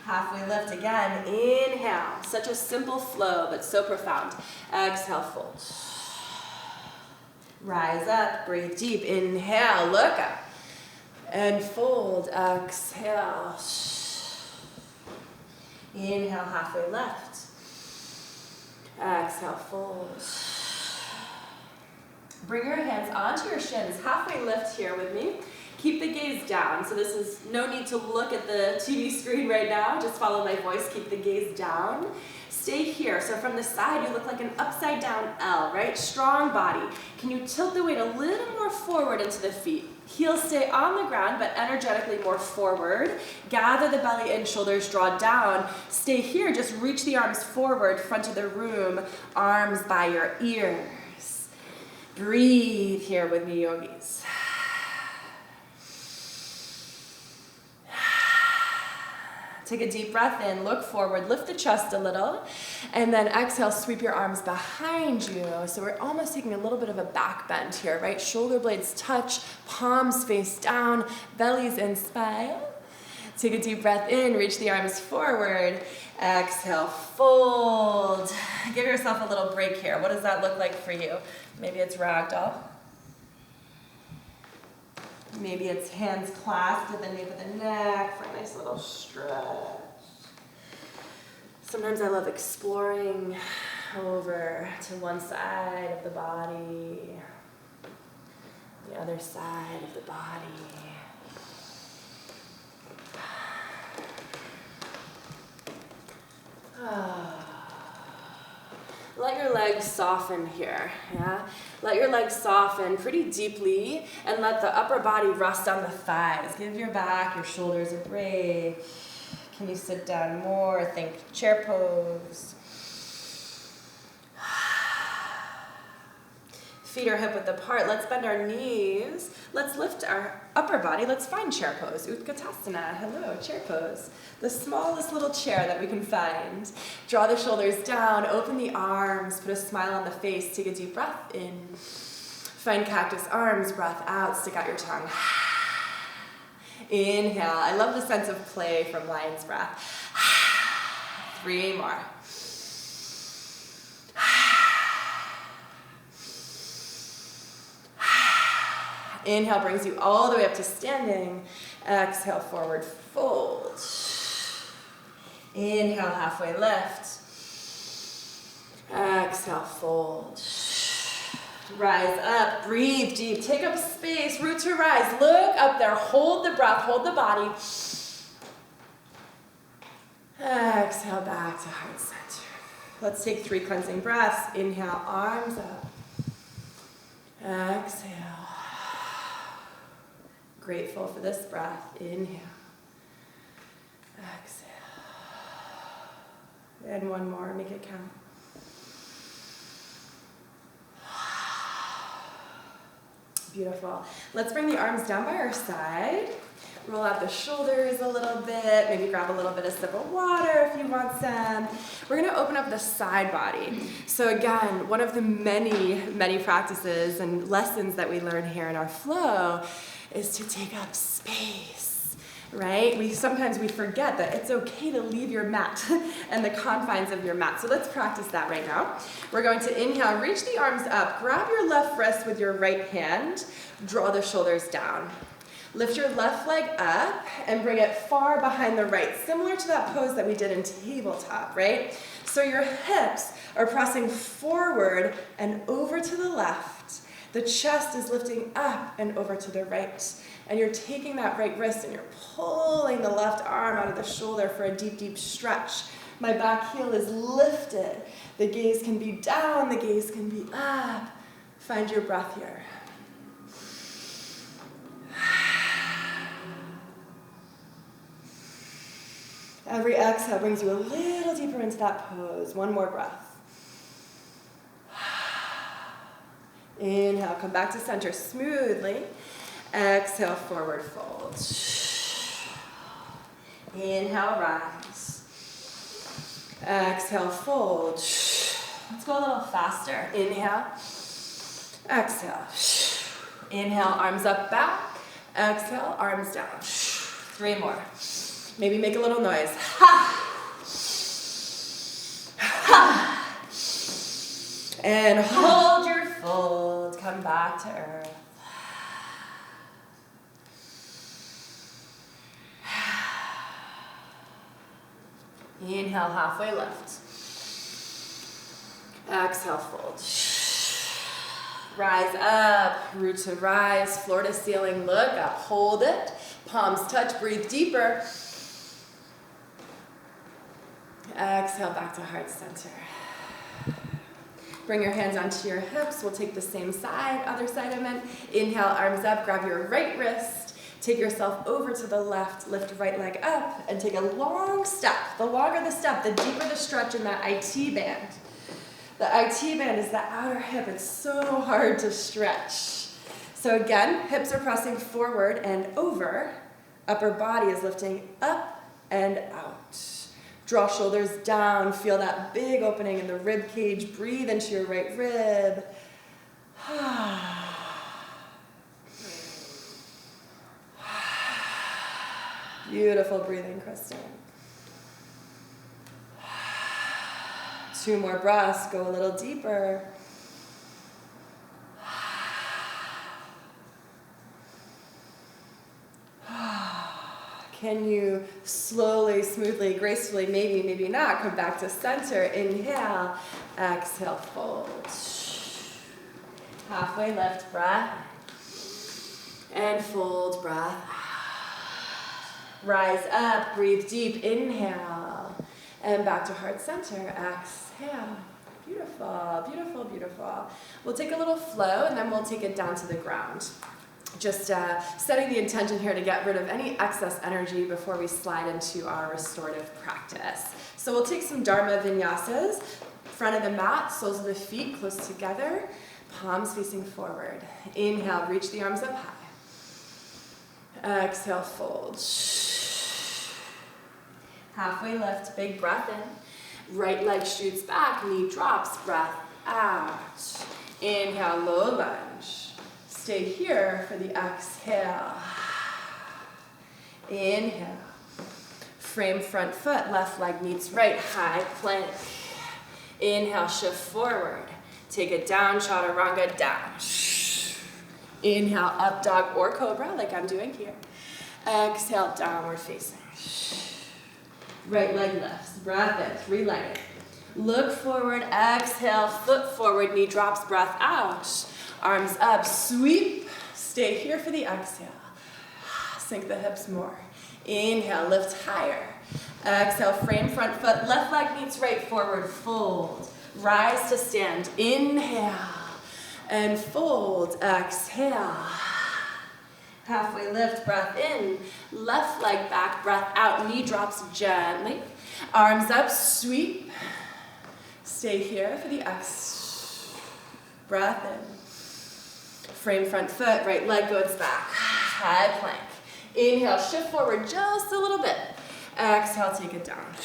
[SPEAKER 1] Halfway lift again. Inhale. Such a simple flow, but so profound. Exhale, fold. Rise up, breathe deep. Inhale, look up. And fold. Exhale. Inhale, halfway left. Exhale, fold. Bring your hands onto your shins. Halfway lift here with me. Keep the gaze down. So this is no need to look at the TV screen right now. Just follow my voice. Keep the gaze down. Stay here. So from the side, you look like an upside down L, right? Strong body. Can you tilt the weight a little more forward into the feet? Heels stay on the ground, but energetically more forward. Gather the belly in, shoulders draw down. Stay here. Just reach the arms forward, front of the room, arms by your ears. Breathe here with me, yogis. Take a deep breath in, look forward, lift the chest a little, and then exhale, sweep your arms behind you. So we're almost taking a little bit of a back bend here, right? Shoulder blades touch, palms face down, bellies in spine. Take a deep breath in, reach the arms forward. Exhale, fold. Give yourself a little break here. What does that look like for you? Maybe it's ragdoll. Maybe it's hands clasped at the nape of the neck for a nice little stretch. Sometimes I love exploring over to one side of the body, the other side of the body. Let your legs soften here, yeah? Let your legs soften pretty deeply and let the upper body rest on the thighs. Give your back, your shoulders a break. Can you sit down more? Think chair pose. Feet are hip width apart. Let's bend our knees. Let's lift our upper body. Let's find chair pose. Utkatasana. Hello, chair pose. The smallest little chair that we can find. Draw the shoulders down. Open the arms. Put a smile on the face. Take a deep breath in. Find cactus arms. Breath out. Stick out your tongue. Inhale. I love the sense of play from lion's breath. 3 more. Inhale brings you all the way up to standing. Exhale, forward fold. Inhale, halfway lift. Exhale, fold. Rise up, breathe deep, take up space, root to rise. Look up there, hold the breath, hold the body. Exhale back to heart center. Let's take 3 cleansing breaths. Inhale, arms up. Exhale. Grateful for this breath. Inhale. Exhale. And one more, make it count. Beautiful. Let's bring the arms down by our side. Roll out the shoulders a little bit. Maybe grab a little bit of sip of water if you want some. We're going to open up the side body. So again, one of the many practices and lessons that we learn here in our flow is to take up space, right? Sometimes we forget that it's okay to leave your mat and the confines of your mat. So let's practice that right now. We're going to inhale, reach the arms up, grab your left wrist with your right hand, draw the shoulders down. Lift your left leg up and bring it far behind the right, similar to that pose that we did in tabletop, right? So your hips are pressing forward and over to the left. The chest is lifting up and over to the right. And you're taking that right wrist and you're pulling the left arm out of the shoulder for a deep, deep stretch. My back heel is lifted. The gaze can be down, the gaze can be up. Find your breath here. Every exhale brings you a little deeper into that pose. One more breath. Inhale, come back to center smoothly. Exhale, forward fold. Inhale, rise. Exhale, fold. Let's go a little faster. Inhale. Exhale. Inhale, arms up, back. Exhale, arms down. 3 more. Maybe make a little noise. Ha! Ha! And hold your fold. Come back to earth. Inhale, halfway lift. Exhale, fold. Rise up, root to rise, floor to ceiling, look up, hold it. Palms touch, breathe deeper. Exhale, back to heart center. Bring your hands onto your hips. We'll take the same side, other side I meant. Inhale, arms up, grab your right wrist. Take yourself over to the left, lift right leg up, and take a long step. The longer the step, the deeper the stretch in that IT band. The IT band is the outer hip. It's so hard to stretch. So again, hips are pressing forward and over. Upper body is lifting up and out. Draw shoulders down. Feel that big opening in the rib cage. Breathe into your right rib. Beautiful breathing, Kristen. 2 more breaths. Go a little deeper. Can you slowly, smoothly, gracefully, maybe not, come back to center. Inhale, exhale, fold. Halfway lift, breath. And fold, breath. Rise up, breathe deep, inhale. And back to heart center, exhale. Beautiful, beautiful, beautiful. We'll take a little flow and then we'll take it down to the ground. Just setting the intention here to get rid of any excess energy before we slide into our restorative practice. So we'll take some Dharma Vinyasas, front of the mat, soles of the feet close together, palms facing forward. Inhale, reach the arms up high. Exhale, fold. Halfway lift, big breath in. Right leg shoots back, knee drops, breath out. Inhale, low lunge. Stay here for the exhale. Inhale. Frame front foot, left leg meets right, high plank. Inhale, shift forward. Take it down, chaturanga, down. Inhale, up dog or cobra, like I'm doing here. Exhale, downward facing. Right leg lifts, breath in, 3-legged. Look forward, exhale, foot forward, knee drops, breath out. Arms up, sweep. Stay here for the exhale. Sink the hips more. Inhale, lift higher. Exhale, frame front foot. Left leg meets right forward, fold. Rise to stand. Inhale and fold. Exhale. Halfway lift, breath in. Left leg back, breath out. Knee drops gently. Arms up, sweep. Stay here for the exhale. Breath in. Frame front foot, right leg goes back. High plank. Inhale, shift forward just a little bit. Exhale, take it down.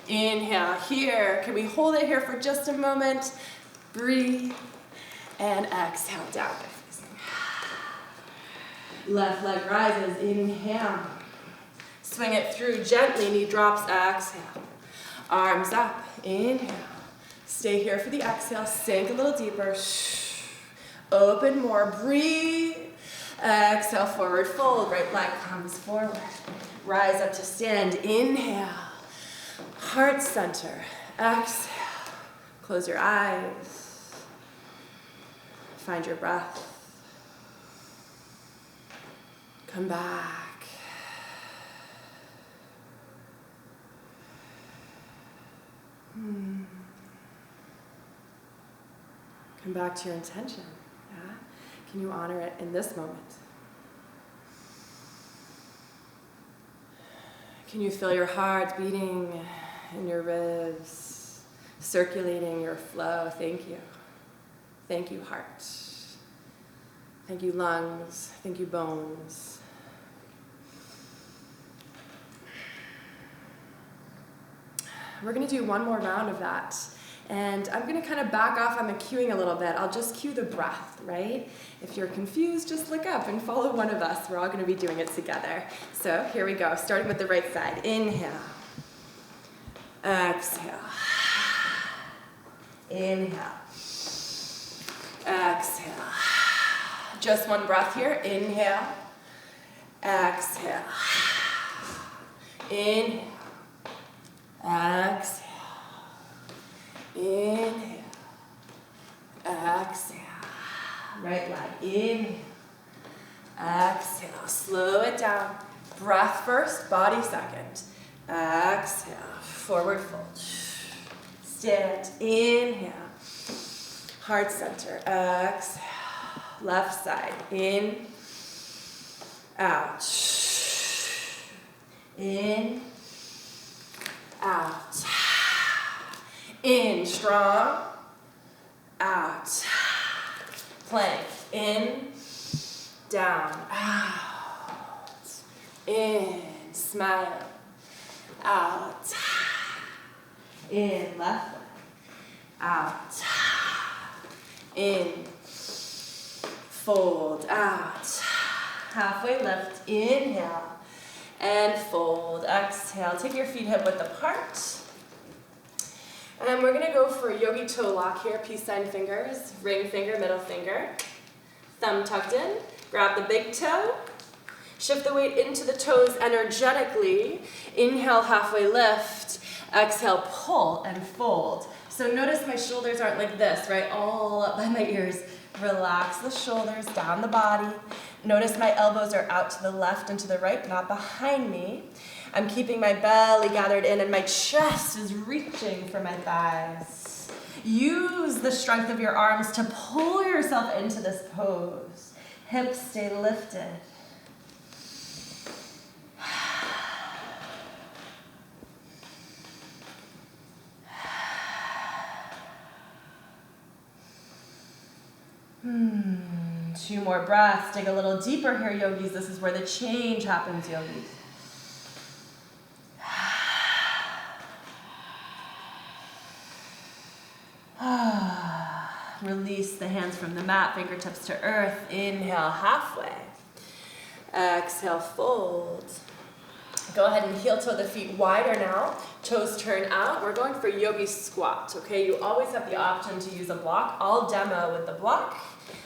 [SPEAKER 1] Inhale here. Can we hold it here for just a moment? Breathe. And exhale, down. Left leg rises. Inhale. Swing it through gently. Knee drops. Exhale. Arms up. Inhale. Stay here for the exhale. Sink a little deeper. Open more. Breathe. Exhale, forward fold. Right leg comes forward. Rise up to stand. Inhale. Heart center. Exhale. Close your eyes. Find your breath. Come back. Come back to your intention. Yeah? Can you honor it in this moment? Can you feel your heart beating in your ribs, circulating your flow? Thank you. Thank you, heart. Thank you, lungs. Thank you, bones. We're going to do one more round of that. And I'm going to kind of back off on the cueing a little bit. I'll just cue the breath, right? If you're confused, just look up and follow one of us. We're all going to be doing it together. So here we go, starting with the right side. Inhale. Exhale. Inhale. Exhale. Just one breath here. Inhale. Exhale. Inhale. Exhale. Inhale. Exhale. Right leg. Inhale. Exhale. Slow it down. Breath first, body second. Exhale. Forward fold. Stand. Inhale. Heart center. Exhale. Left side. In. Out. In. Out. In. Strong. Out. Plank. In. Down. Out. In. Smile. Out. In. Left leg. Out. In. Fold. Out. Halfway lift. Inhale. And fold. Exhale. Take your feet hip width apart. And we're going to go for Yogi Toe Lock here. Peace sign fingers. Ring finger, middle finger. Thumb tucked in. Grab the big toe. Shift the weight into the toes energetically. Inhale, halfway lift. Exhale, pull and fold. So notice my shoulders aren't like this, right? All up by my ears. Relax the shoulders, down the body. Notice my elbows are out to the left and to the right, not behind me. I'm keeping my belly gathered in and my chest is reaching for my thighs. Use the strength of your arms to pull yourself into this pose. Hips stay lifted. Two more breaths. Dig a little deeper here, yogis. This is where the change happens, yogis. Release the hands from the mat, fingertips to earth. Inhale, halfway. Exhale, fold. Go ahead and heel toe the feet wider now. Toes turn out. We're going for Yogi Squat, okay? You always have the option to use a block. I'll demo with the block.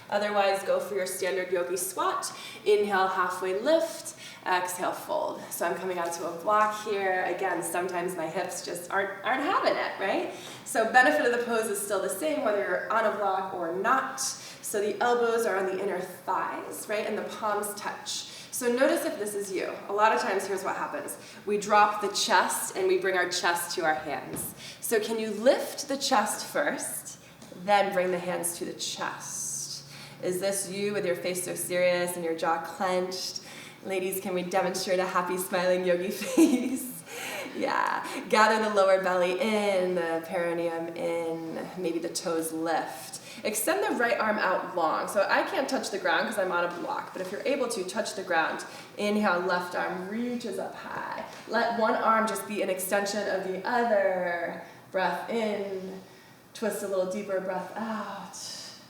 [SPEAKER 1] Otherwise, go for your standard Yogi Squat. Inhale, halfway lift. Exhale, fold. So I'm coming onto a block here. Again, sometimes my hips just aren't having it, right? So benefit of the pose is still the same, whether you're on a block or not. So the elbows are on the inner thighs, right? And the palms touch. So notice if this is you. A lot of times, here's what happens. We drop the chest and we bring our chest to our hands. So can you lift the chest first, then bring the hands to the chest? Is this you with your face so serious and your jaw clenched? Ladies, can we demonstrate a happy, smiling yogi face? Yeah. Gather the lower belly in, the perineum in, maybe the toes lift. Extend the right arm out long. So I can't touch the ground because I'm on a block, but if you're able to, touch the ground. Inhale, left arm reaches up high. Let one arm just be an extension of the other. Breath in, twist a little deeper, breath out.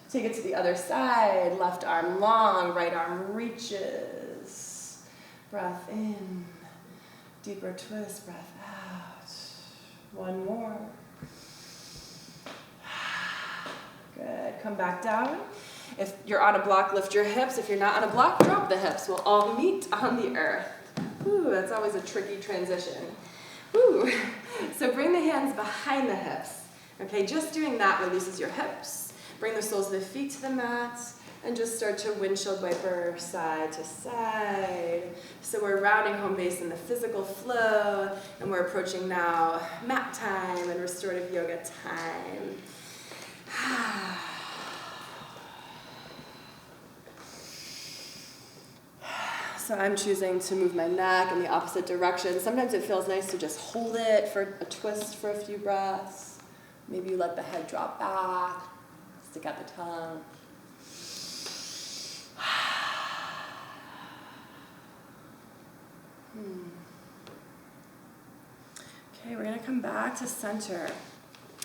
[SPEAKER 1] Take it to the other side. Left arm long, right arm reaches. Breath in, deeper twist, breath out. One more. Good, come back down. If you're on a block, lift your hips. If you're not on a block, drop the hips. We'll all meet on the earth. Ooh, that's always a tricky transition. Ooh. So bring the hands behind the hips. Okay, just doing that releases your hips. Bring the soles of the feet to the mat and just start to windshield wiper side to side. So we're rounding home base in the physical flow, and we're approaching now mat time and restorative yoga time. So I'm choosing to move my neck in the opposite direction. Sometimes it feels nice to just hold it for a twist for a few breaths. Maybe you let the head drop back, stick out the tongue. Okay, we're gonna come back to center.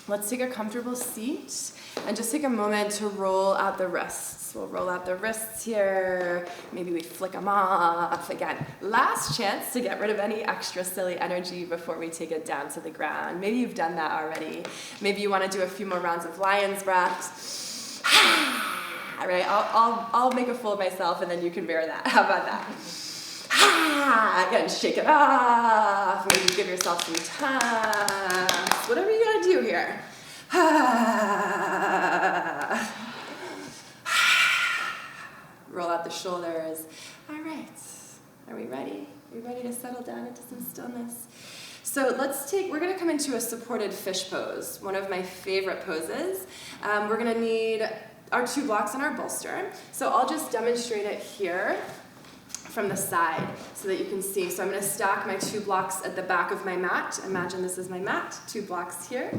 [SPEAKER 1] Let's take a comfortable seat and just take a moment to roll out the wrists. We'll roll out the wrists here. Maybe we flick them off. Again, last chance to get rid of any extra silly energy before we take it down to the ground. Maybe you've done that already. Maybe you want to do a few more rounds of lion's breaths. All right, I'll make a fool of myself and then you can bear that. How about that? Again, shake it off. Maybe give yourself some time. Whatever you gotta do here. Roll out the shoulders. All right. Are we ready? Are we ready to settle down into some stillness? So we're gonna come into a supported fish pose, one of my favorite poses. We're gonna need our 2 blocks and our bolster. So I'll just demonstrate it here from the side so that you can see. So I'm going to stack my 2 blocks at the back of my mat. Imagine this is my mat, 2 blocks here.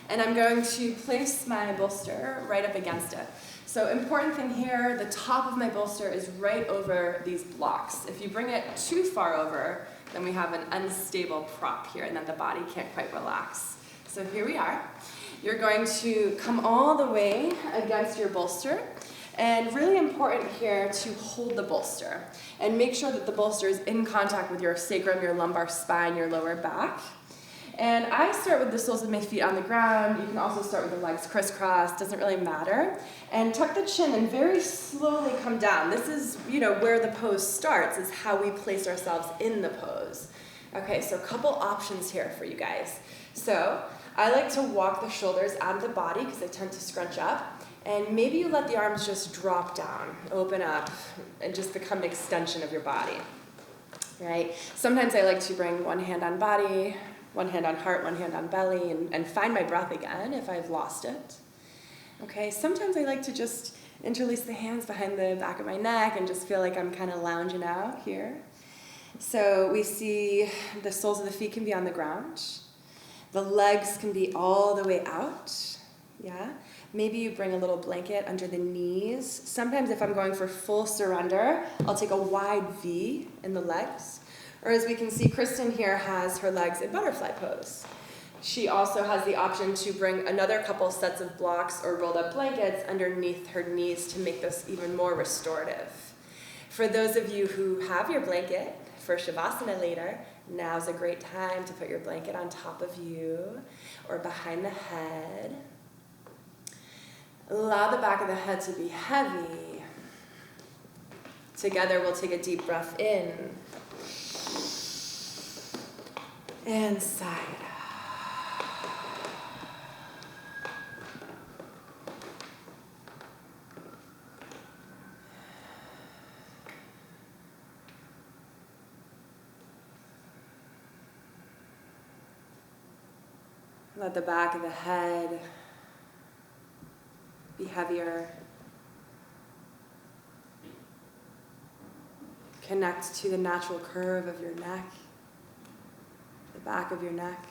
[SPEAKER 1] And I'm going to place my bolster right up against it. So important thing here, the top of my bolster is right over these blocks. If you bring it too far over, then we have an unstable prop here and then the body can't quite relax. So here we are. You're going to come all the way against your bolster. And really important here to hold the bolster and make sure that the bolster is in contact with your sacrum, your lumbar spine, your lower back. And I start with the soles of my feet on the ground. You can also start with the legs crisscrossed, doesn't really matter. And tuck the chin and very slowly come down. This is, where the pose starts, is how we place ourselves in the pose. Okay, so a couple options here for you guys. So I like to walk the shoulders out of the body because they tend to scrunch up. And maybe you let the arms just drop down, open up, and just become an extension of your body, right? Sometimes I like to bring one hand on body, one hand on heart, one hand on belly, and find my breath again if I've lost it. Okay, sometimes I like to just interlace the hands behind the back of my neck and just feel like I'm kind of lounging out here. So we see the soles of the feet can be on the ground. The legs can be all the way out, yeah? Maybe you bring a little blanket under the knees. Sometimes if I'm going for full surrender, I'll take a wide V in the legs. Or as we can see, Kristen here has her legs in butterfly pose. She also has the option to bring another couple sets of blocks or rolled up blankets underneath her knees to make this even more restorative. For those of you who have your blanket for Shavasana later, now's a great time to put your blanket on top of you or behind the head. Allow the back of the head to be heavy. Together, we'll take a deep breath in and sigh it out. Let the back of the head be heavier. Connect to the natural curve of your neck, the back of your neck.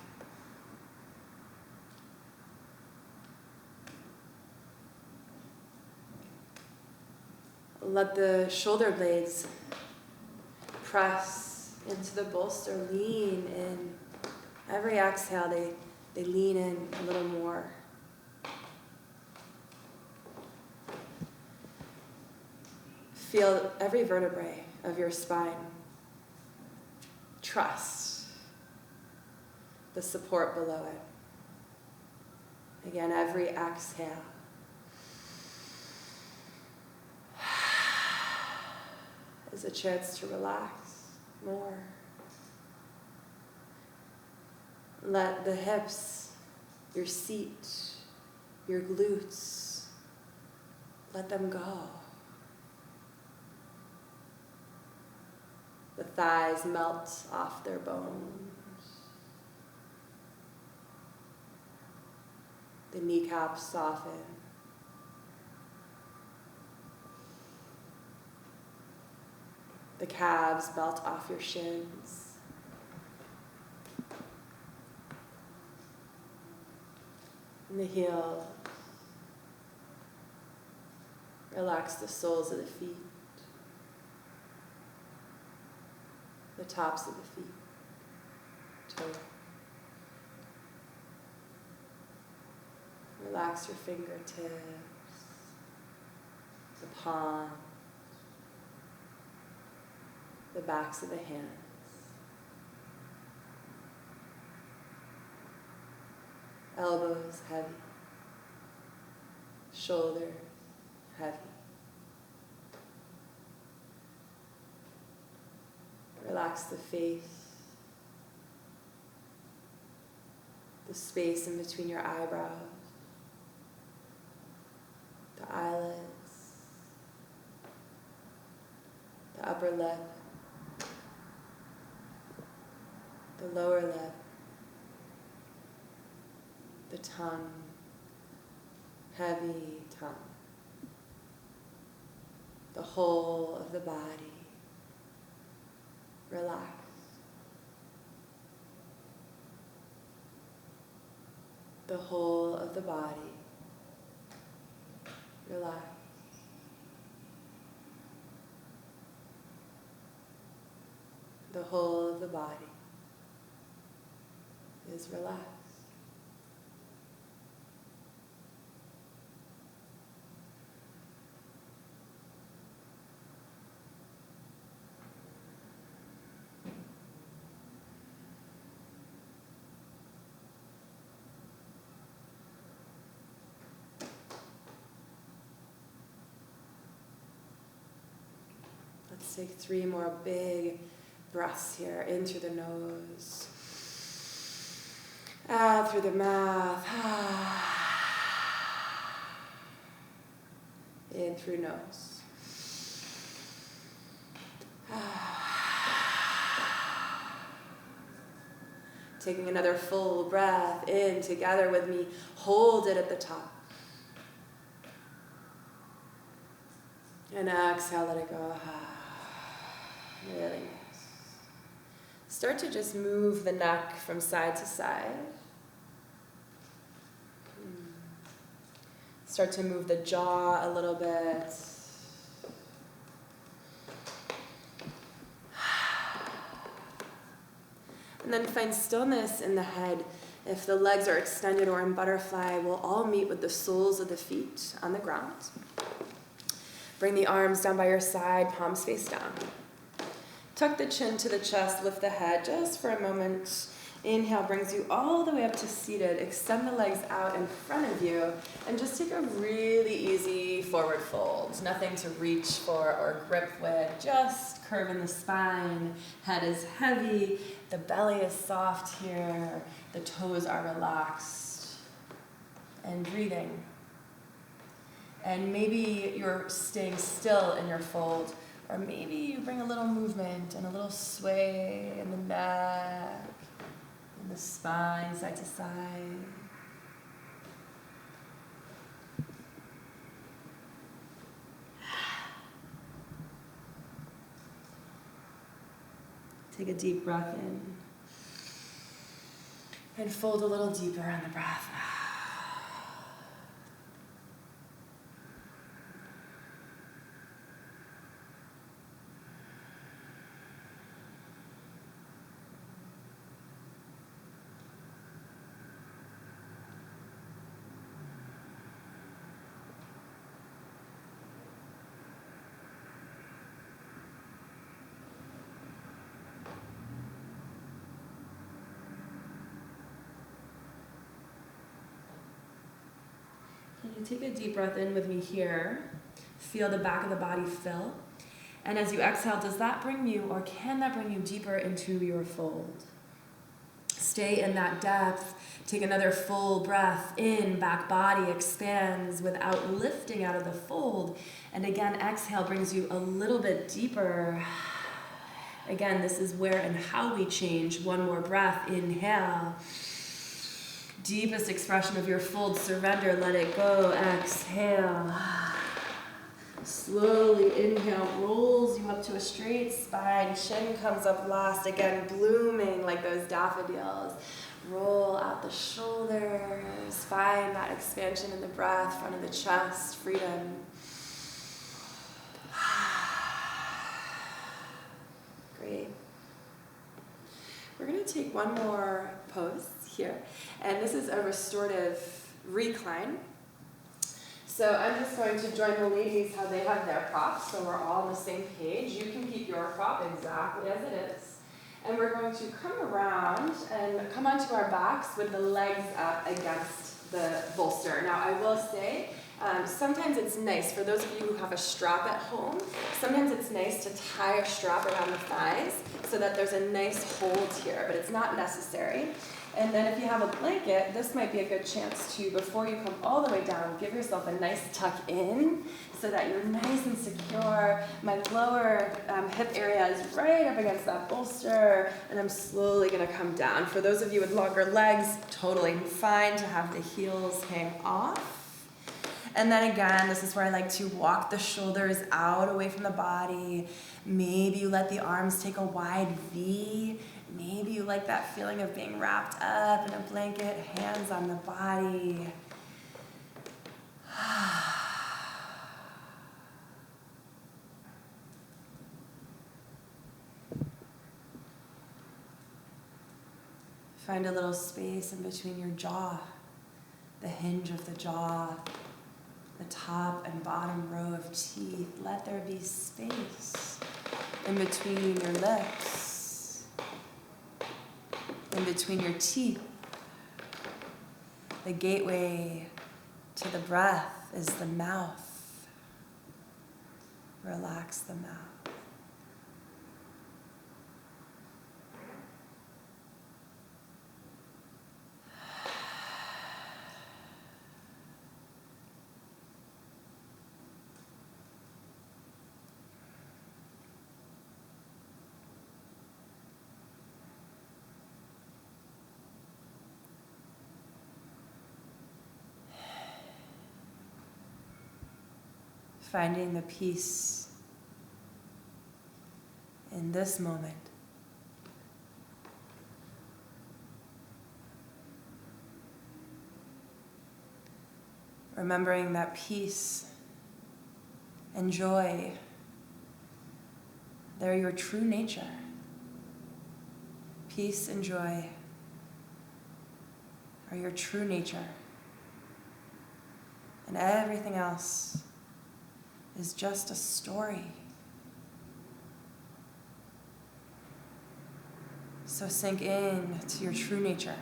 [SPEAKER 1] Let the shoulder blades press into the bolster, lean in. Every exhale, they lean in a little more. Feel every vertebrae of your spine. Trust the support below it. Again, every exhale. Is a chance to relax more. Let the hips, your seat, your glutes, let them go. The thighs melt off their bones. The kneecaps soften. The calves melt off your shins. And the heel. Relax the soles of the feet. The tops of the feet. Toe. Relax your fingertips. The palms. The backs of the hands. Elbows heavy. Shoulders heavy. Relax the face. The space in between your eyebrows. The eyelids. The upper lip. The lower lip, the tongue, heavy tongue, the whole of the body, relax. The whole of the body, relax. The whole of the body is relaxed. Let's take 3 more big breaths here, in through the nose. Out through the mouth. In through nose. Taking another full breath in together with me. Hold it at the top. And exhale, let it go. Really nice. Start to just move the neck from side to side. Start to move the jaw a little bit. And then find stillness in the head. If the legs are extended or in butterfly, we'll all meet with the soles of the feet on the ground. Bring the arms down by your side, palms face down. Tuck the chin to the chest, lift the head just for a moment. Inhale brings you all the way up to seated. Extend the legs out in front of you and just take a really easy forward fold. Nothing to reach for or grip with, just curve in the spine. Head is heavy, the belly is soft here, the toes are relaxed. And breathing. And maybe you're staying still in your fold, or maybe you bring a little movement and a little sway in the neck, in the spine, side to side. Take a deep breath in. And fold a little deeper on the breath. You take a deep breath in with me here. Feel the back of the body fill. And as you exhale, does that bring you, or can that bring you deeper into your fold? Stay in that depth. Take another full breath in. Back body expands without lifting out of the fold. And again, exhale brings you a little bit deeper. Again, this is where and how we change. One more breath. Inhale. Deepest expression of your fold, surrender, let it go, exhale. Slowly inhale, rolls you up to a straight spine, chin comes up last, again blooming like those daffodils. Roll out the shoulders, find that expansion in the breath, front of the chest, freedom. Great. We're going to take one more pose here, and this is a restorative recline. So I'm just going to join the ladies how they have their props, so we're all on the same page. You can keep your prop exactly as it is. And we're going to come around and come onto our backs with the legs up against the bolster. Now I will say, sometimes it's nice, for those of you who have a strap at home, sometimes it's nice to tie a strap around the thighs so that there's a nice hold here, but it's not necessary. And then if you have a blanket, this might be a good chance to, before you come all the way down, give yourself a nice tuck in so that you're nice and secure. My lower hip area is right up against that bolster, and I'm slowly going to come down. For those of you with longer legs, totally fine to have the heels hang off. And then again, this is where I like to walk the shoulders out away from the body. Maybe you let the arms take a wide V. Maybe you like that feeling of being wrapped up in a blanket, hands on the body. Find a little space in between your jaw, the hinge of the jaw, the top and bottom row of teeth. Let there be space in between your lips. In between your teeth. The gateway to the breath is the mouth. Relax the mouth. Finding the peace in this moment. Remembering that peace and joy, they're your true nature. Peace and joy are your true nature. And everything else is just a story. So sink in to your true nature.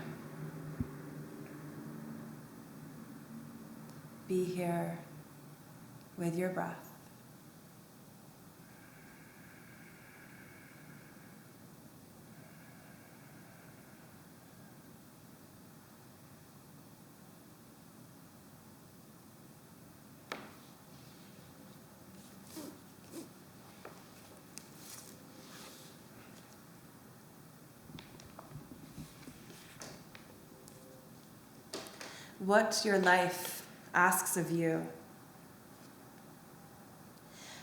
[SPEAKER 1] Be here with your breath. What your life asks of you.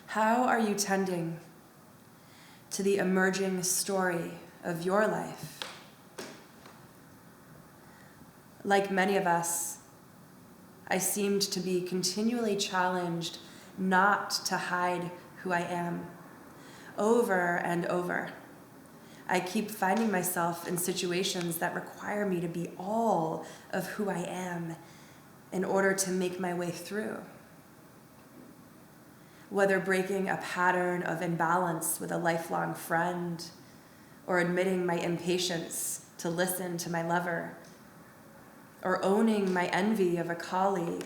[SPEAKER 1] How are you tending to the emerging story of your life? Like many of us, I seemed to be continually challenged not to hide who I am, over and over. I keep finding myself in situations that require me to be all of who I am in order to make my way through. Whether breaking a pattern of imbalance with a lifelong friend, or admitting my impatience to listen to my lover, or owning my envy of a colleague,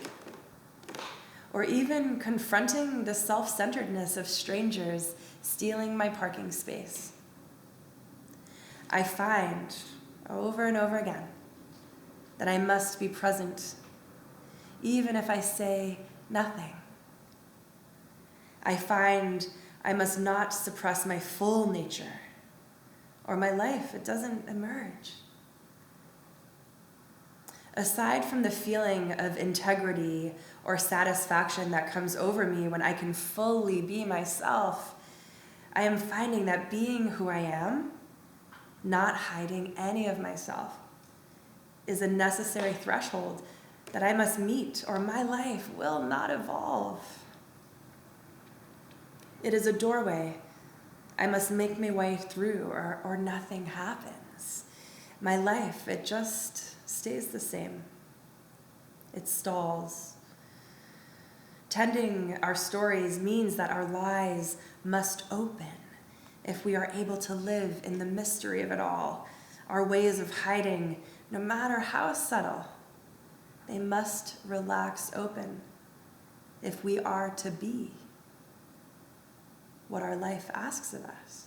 [SPEAKER 1] or even confronting the self-centeredness of strangers stealing my parking space. I find over and over again that I must be present, even if I say nothing. I find I must not suppress my full nature, or my life, it doesn't emerge. Aside from the feeling of integrity or satisfaction that comes over me when I can fully be myself, I am finding that being who I am, not hiding any of myself, is a necessary threshold that I must meet, or my life will not evolve. It is a doorway I must make my way through, or nothing happens. My life, it just stays the same. It stalls. Tending our stories means that our lives must open if we are able to live in the mystery of it all. Our ways of hiding, no matter how subtle, they must relax open if we are to be what our life asks of us.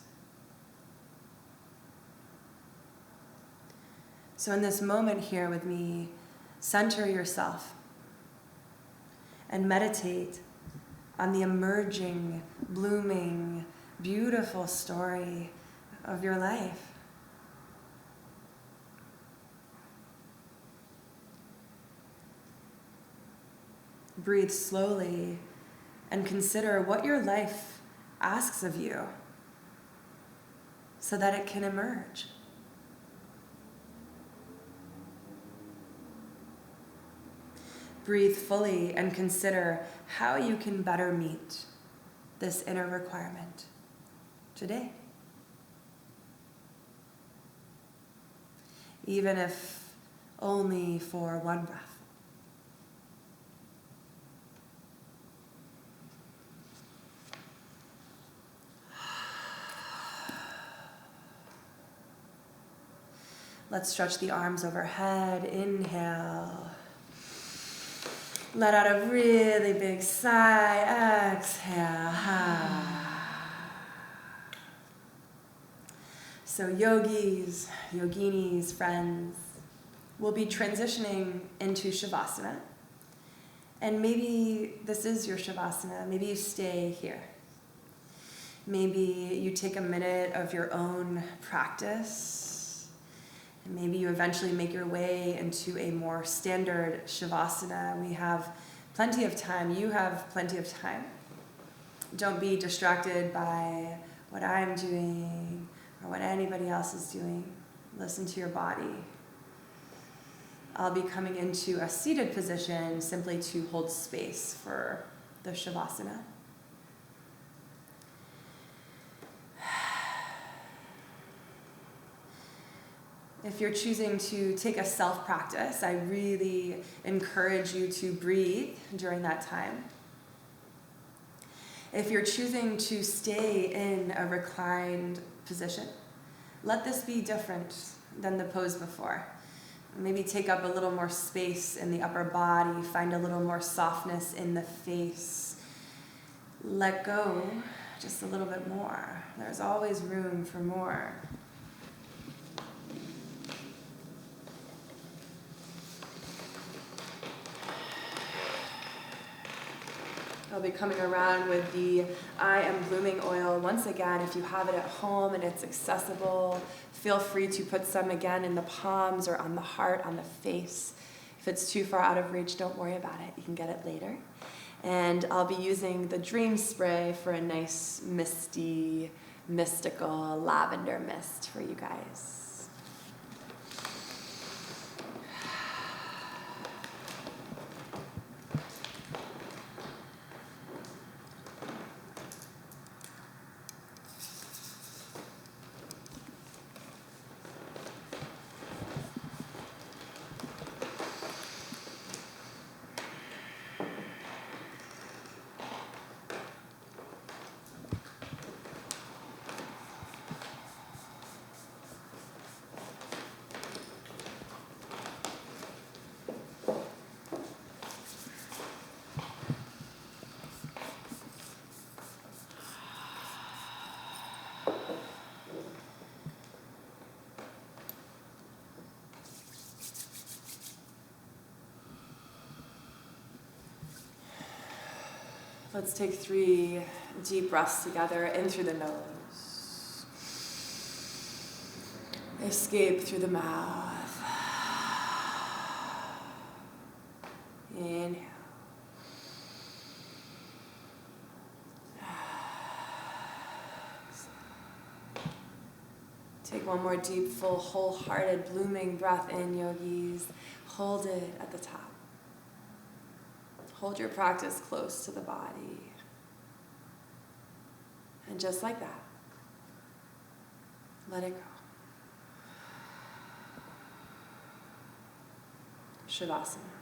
[SPEAKER 1] So in this moment here with me, center yourself and meditate on the emerging, blooming, beautiful story of your life. Breathe slowly and consider what your life asks of you so that it can emerge. Breathe fully and consider how you can better meet this inner requirement today. Even if only for one breath. Let's stretch the arms overhead. Inhale. Let out a really big sigh. Exhale. So yogis, yoginis, friends, we'll be transitioning into Shavasana. And maybe this is your Shavasana. Maybe you stay here. Maybe you take a minute of your own practice. And maybe you eventually make your way into a more standard Shavasana. We have plenty of time. You have plenty of time. Don't be distracted by what I'm doing or what anybody else is doing. Listen to your body. I'll be coming into a seated position simply to hold space for the Shavasana. If you're choosing to take a self-practice, I really encourage you to breathe during that time. If you're choosing to stay in a reclined position, let this be different than the pose before. Maybe take up a little more space in the upper body, find a little more softness in the face. Let go just a little bit more. There's always room for more. I'll be coming around with the I Am Blooming oil. Once again, if you have it at home and it's accessible, feel free to put some again in the palms or on the heart, on the face. If it's too far out of reach, don't worry about it. You can get it later. And I'll be using the dream spray for a nice misty, mystical lavender mist for you guys. Let's take 3 deep breaths together in through the nose. Escape through the mouth. Inhale. Take one more deep, full, wholehearted, blooming breath in, yogis. Hold it at the top. Hold your practice close to the body. And just like that, let it go. Shavasana.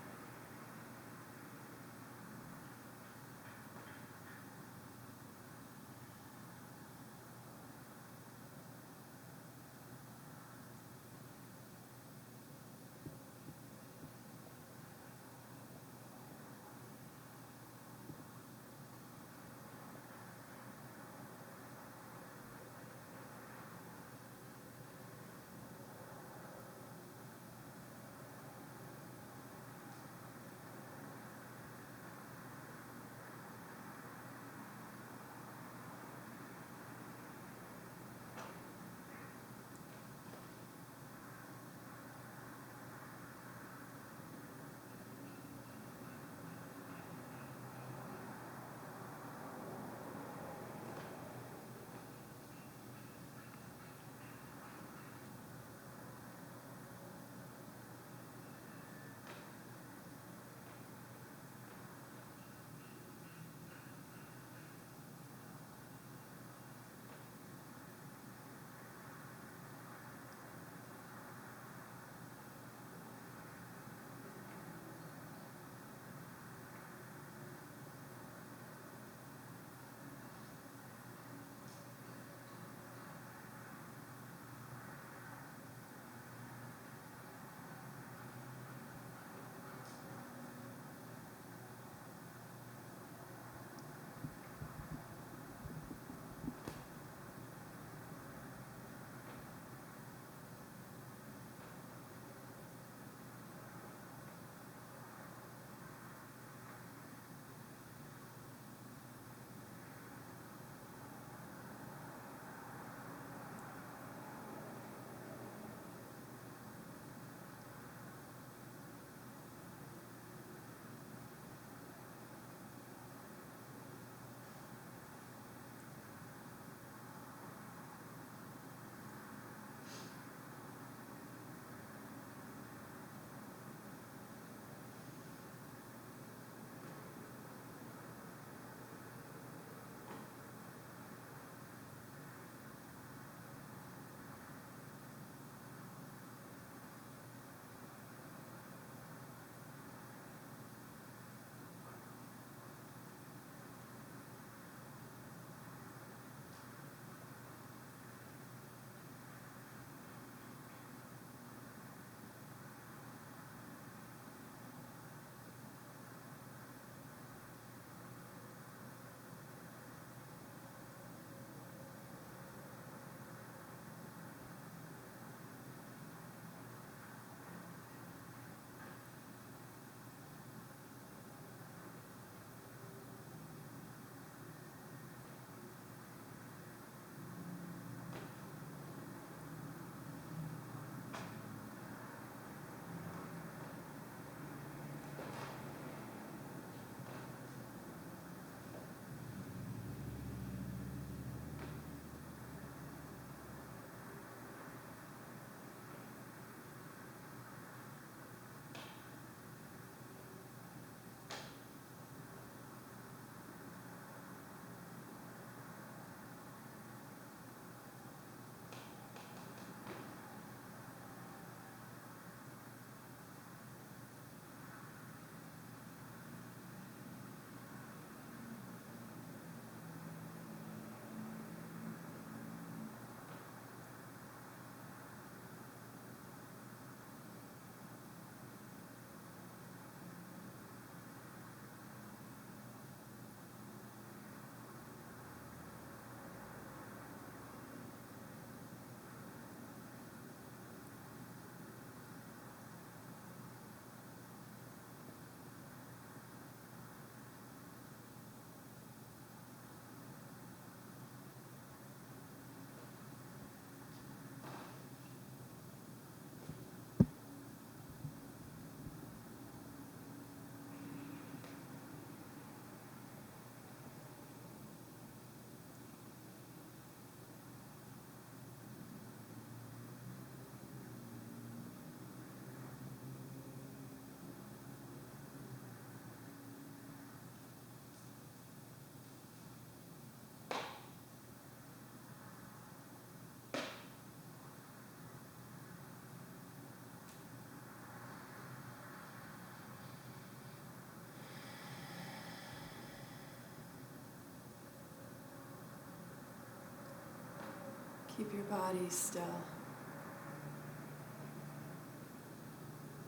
[SPEAKER 1] Keep your body still.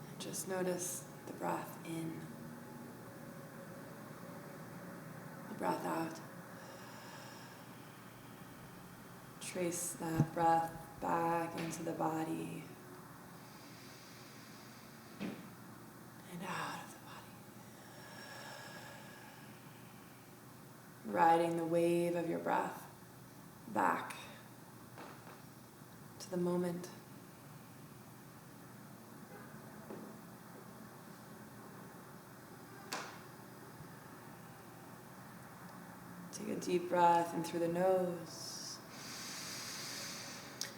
[SPEAKER 1] And just notice the breath in, the breath out. Trace that breath back into the body and out of the body. Riding the wave of your breath back to the moment. Take a deep breath in through the nose.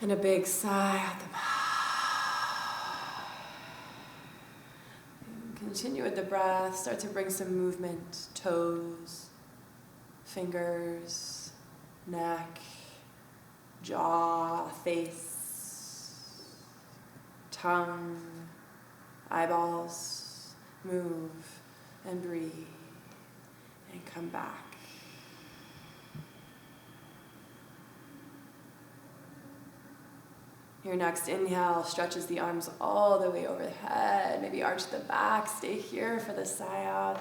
[SPEAKER 1] And a big sigh out the mouth. Continue with the breath. Start to bring some movement. Toes, fingers, neck, jaw, face, tongue, eyeballs. Move and breathe. And come back. Your next inhale stretches the arms all the way overhead. Maybe arch the back. Stay here for the sigh out.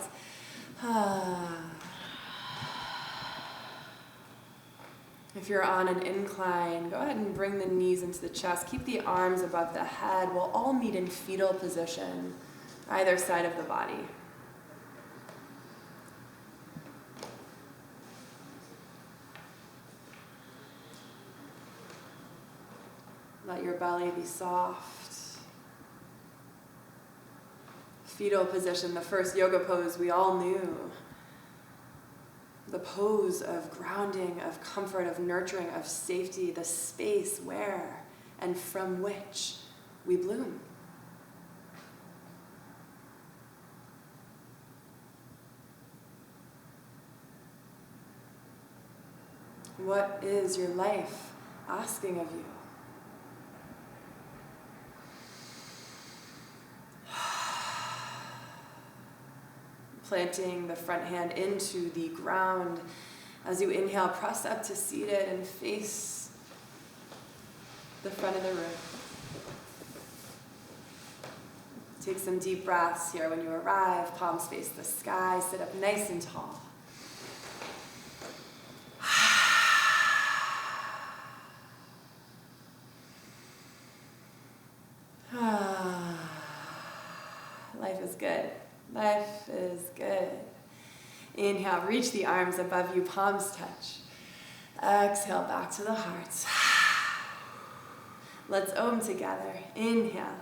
[SPEAKER 1] If you're on an incline, go ahead and bring the knees into the chest. Keep the arms above the head. We'll all meet in fetal position, either side of the body. Let your belly be soft. Fetal position, the first yoga pose we all knew. The pose of grounding, of comfort, of nurturing, of safety, the space where and from which we bloom. What is your life asking of you? Planting the front hand into the ground. As you inhale, press up to seated and face the front of the room. Take some deep breaths here when you arrive. Palms face the sky. Sit up nice and tall. Life is good. Life is good. Inhale, reach the arms above you, palms touch. Exhale, back to the heart. Let's Om together. Inhale.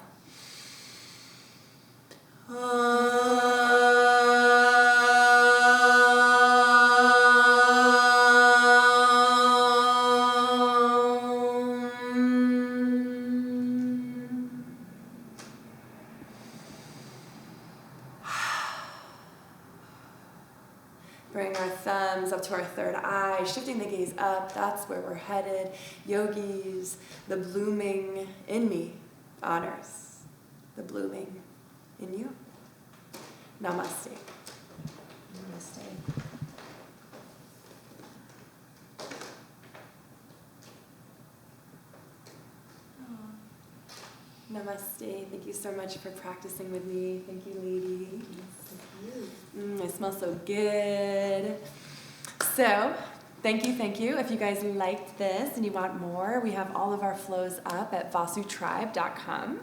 [SPEAKER 1] Bring our thumbs up to our third eye, shifting the gaze up. That's where we're headed. Yogis, the blooming in me honors the blooming in you. Namaste. Namaste. Namaste. Thank you so much for practicing with me. Thank you, ladies. I smell so good. So, thank you. If you guys liked this and you want more, we have all of our flows up at vasutribe.com.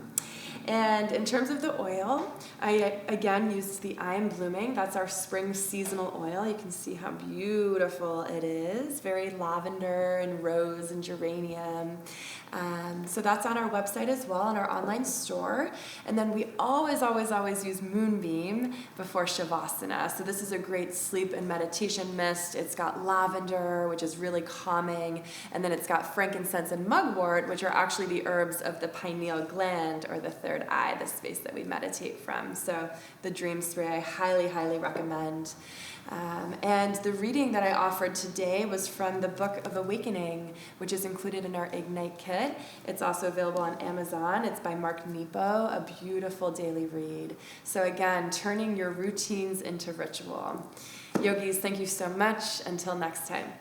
[SPEAKER 1] And in terms of the oil, I again used the I Am Blooming. That's our spring seasonal oil. You can see how beautiful it is. Very lavender and rose and geranium. So that's on our website as well, on our online store. And then we always use Moonbeam before Shavasana. So this is a great sleep and meditation mist. It's got lavender, which is really calming. And then it's got frankincense and mugwort, which are actually the herbs of the pineal gland, or the third eye, the space that we meditate from. So the dream spray I highly recommend. And the reading that I offered today was from the Book of Awakening, which is included in our Ignite kit. It's also available on Amazon. It's by Mark Nepo, a beautiful daily read. So again, turning your routines into ritual. Yogis, thank you so much. Until next time.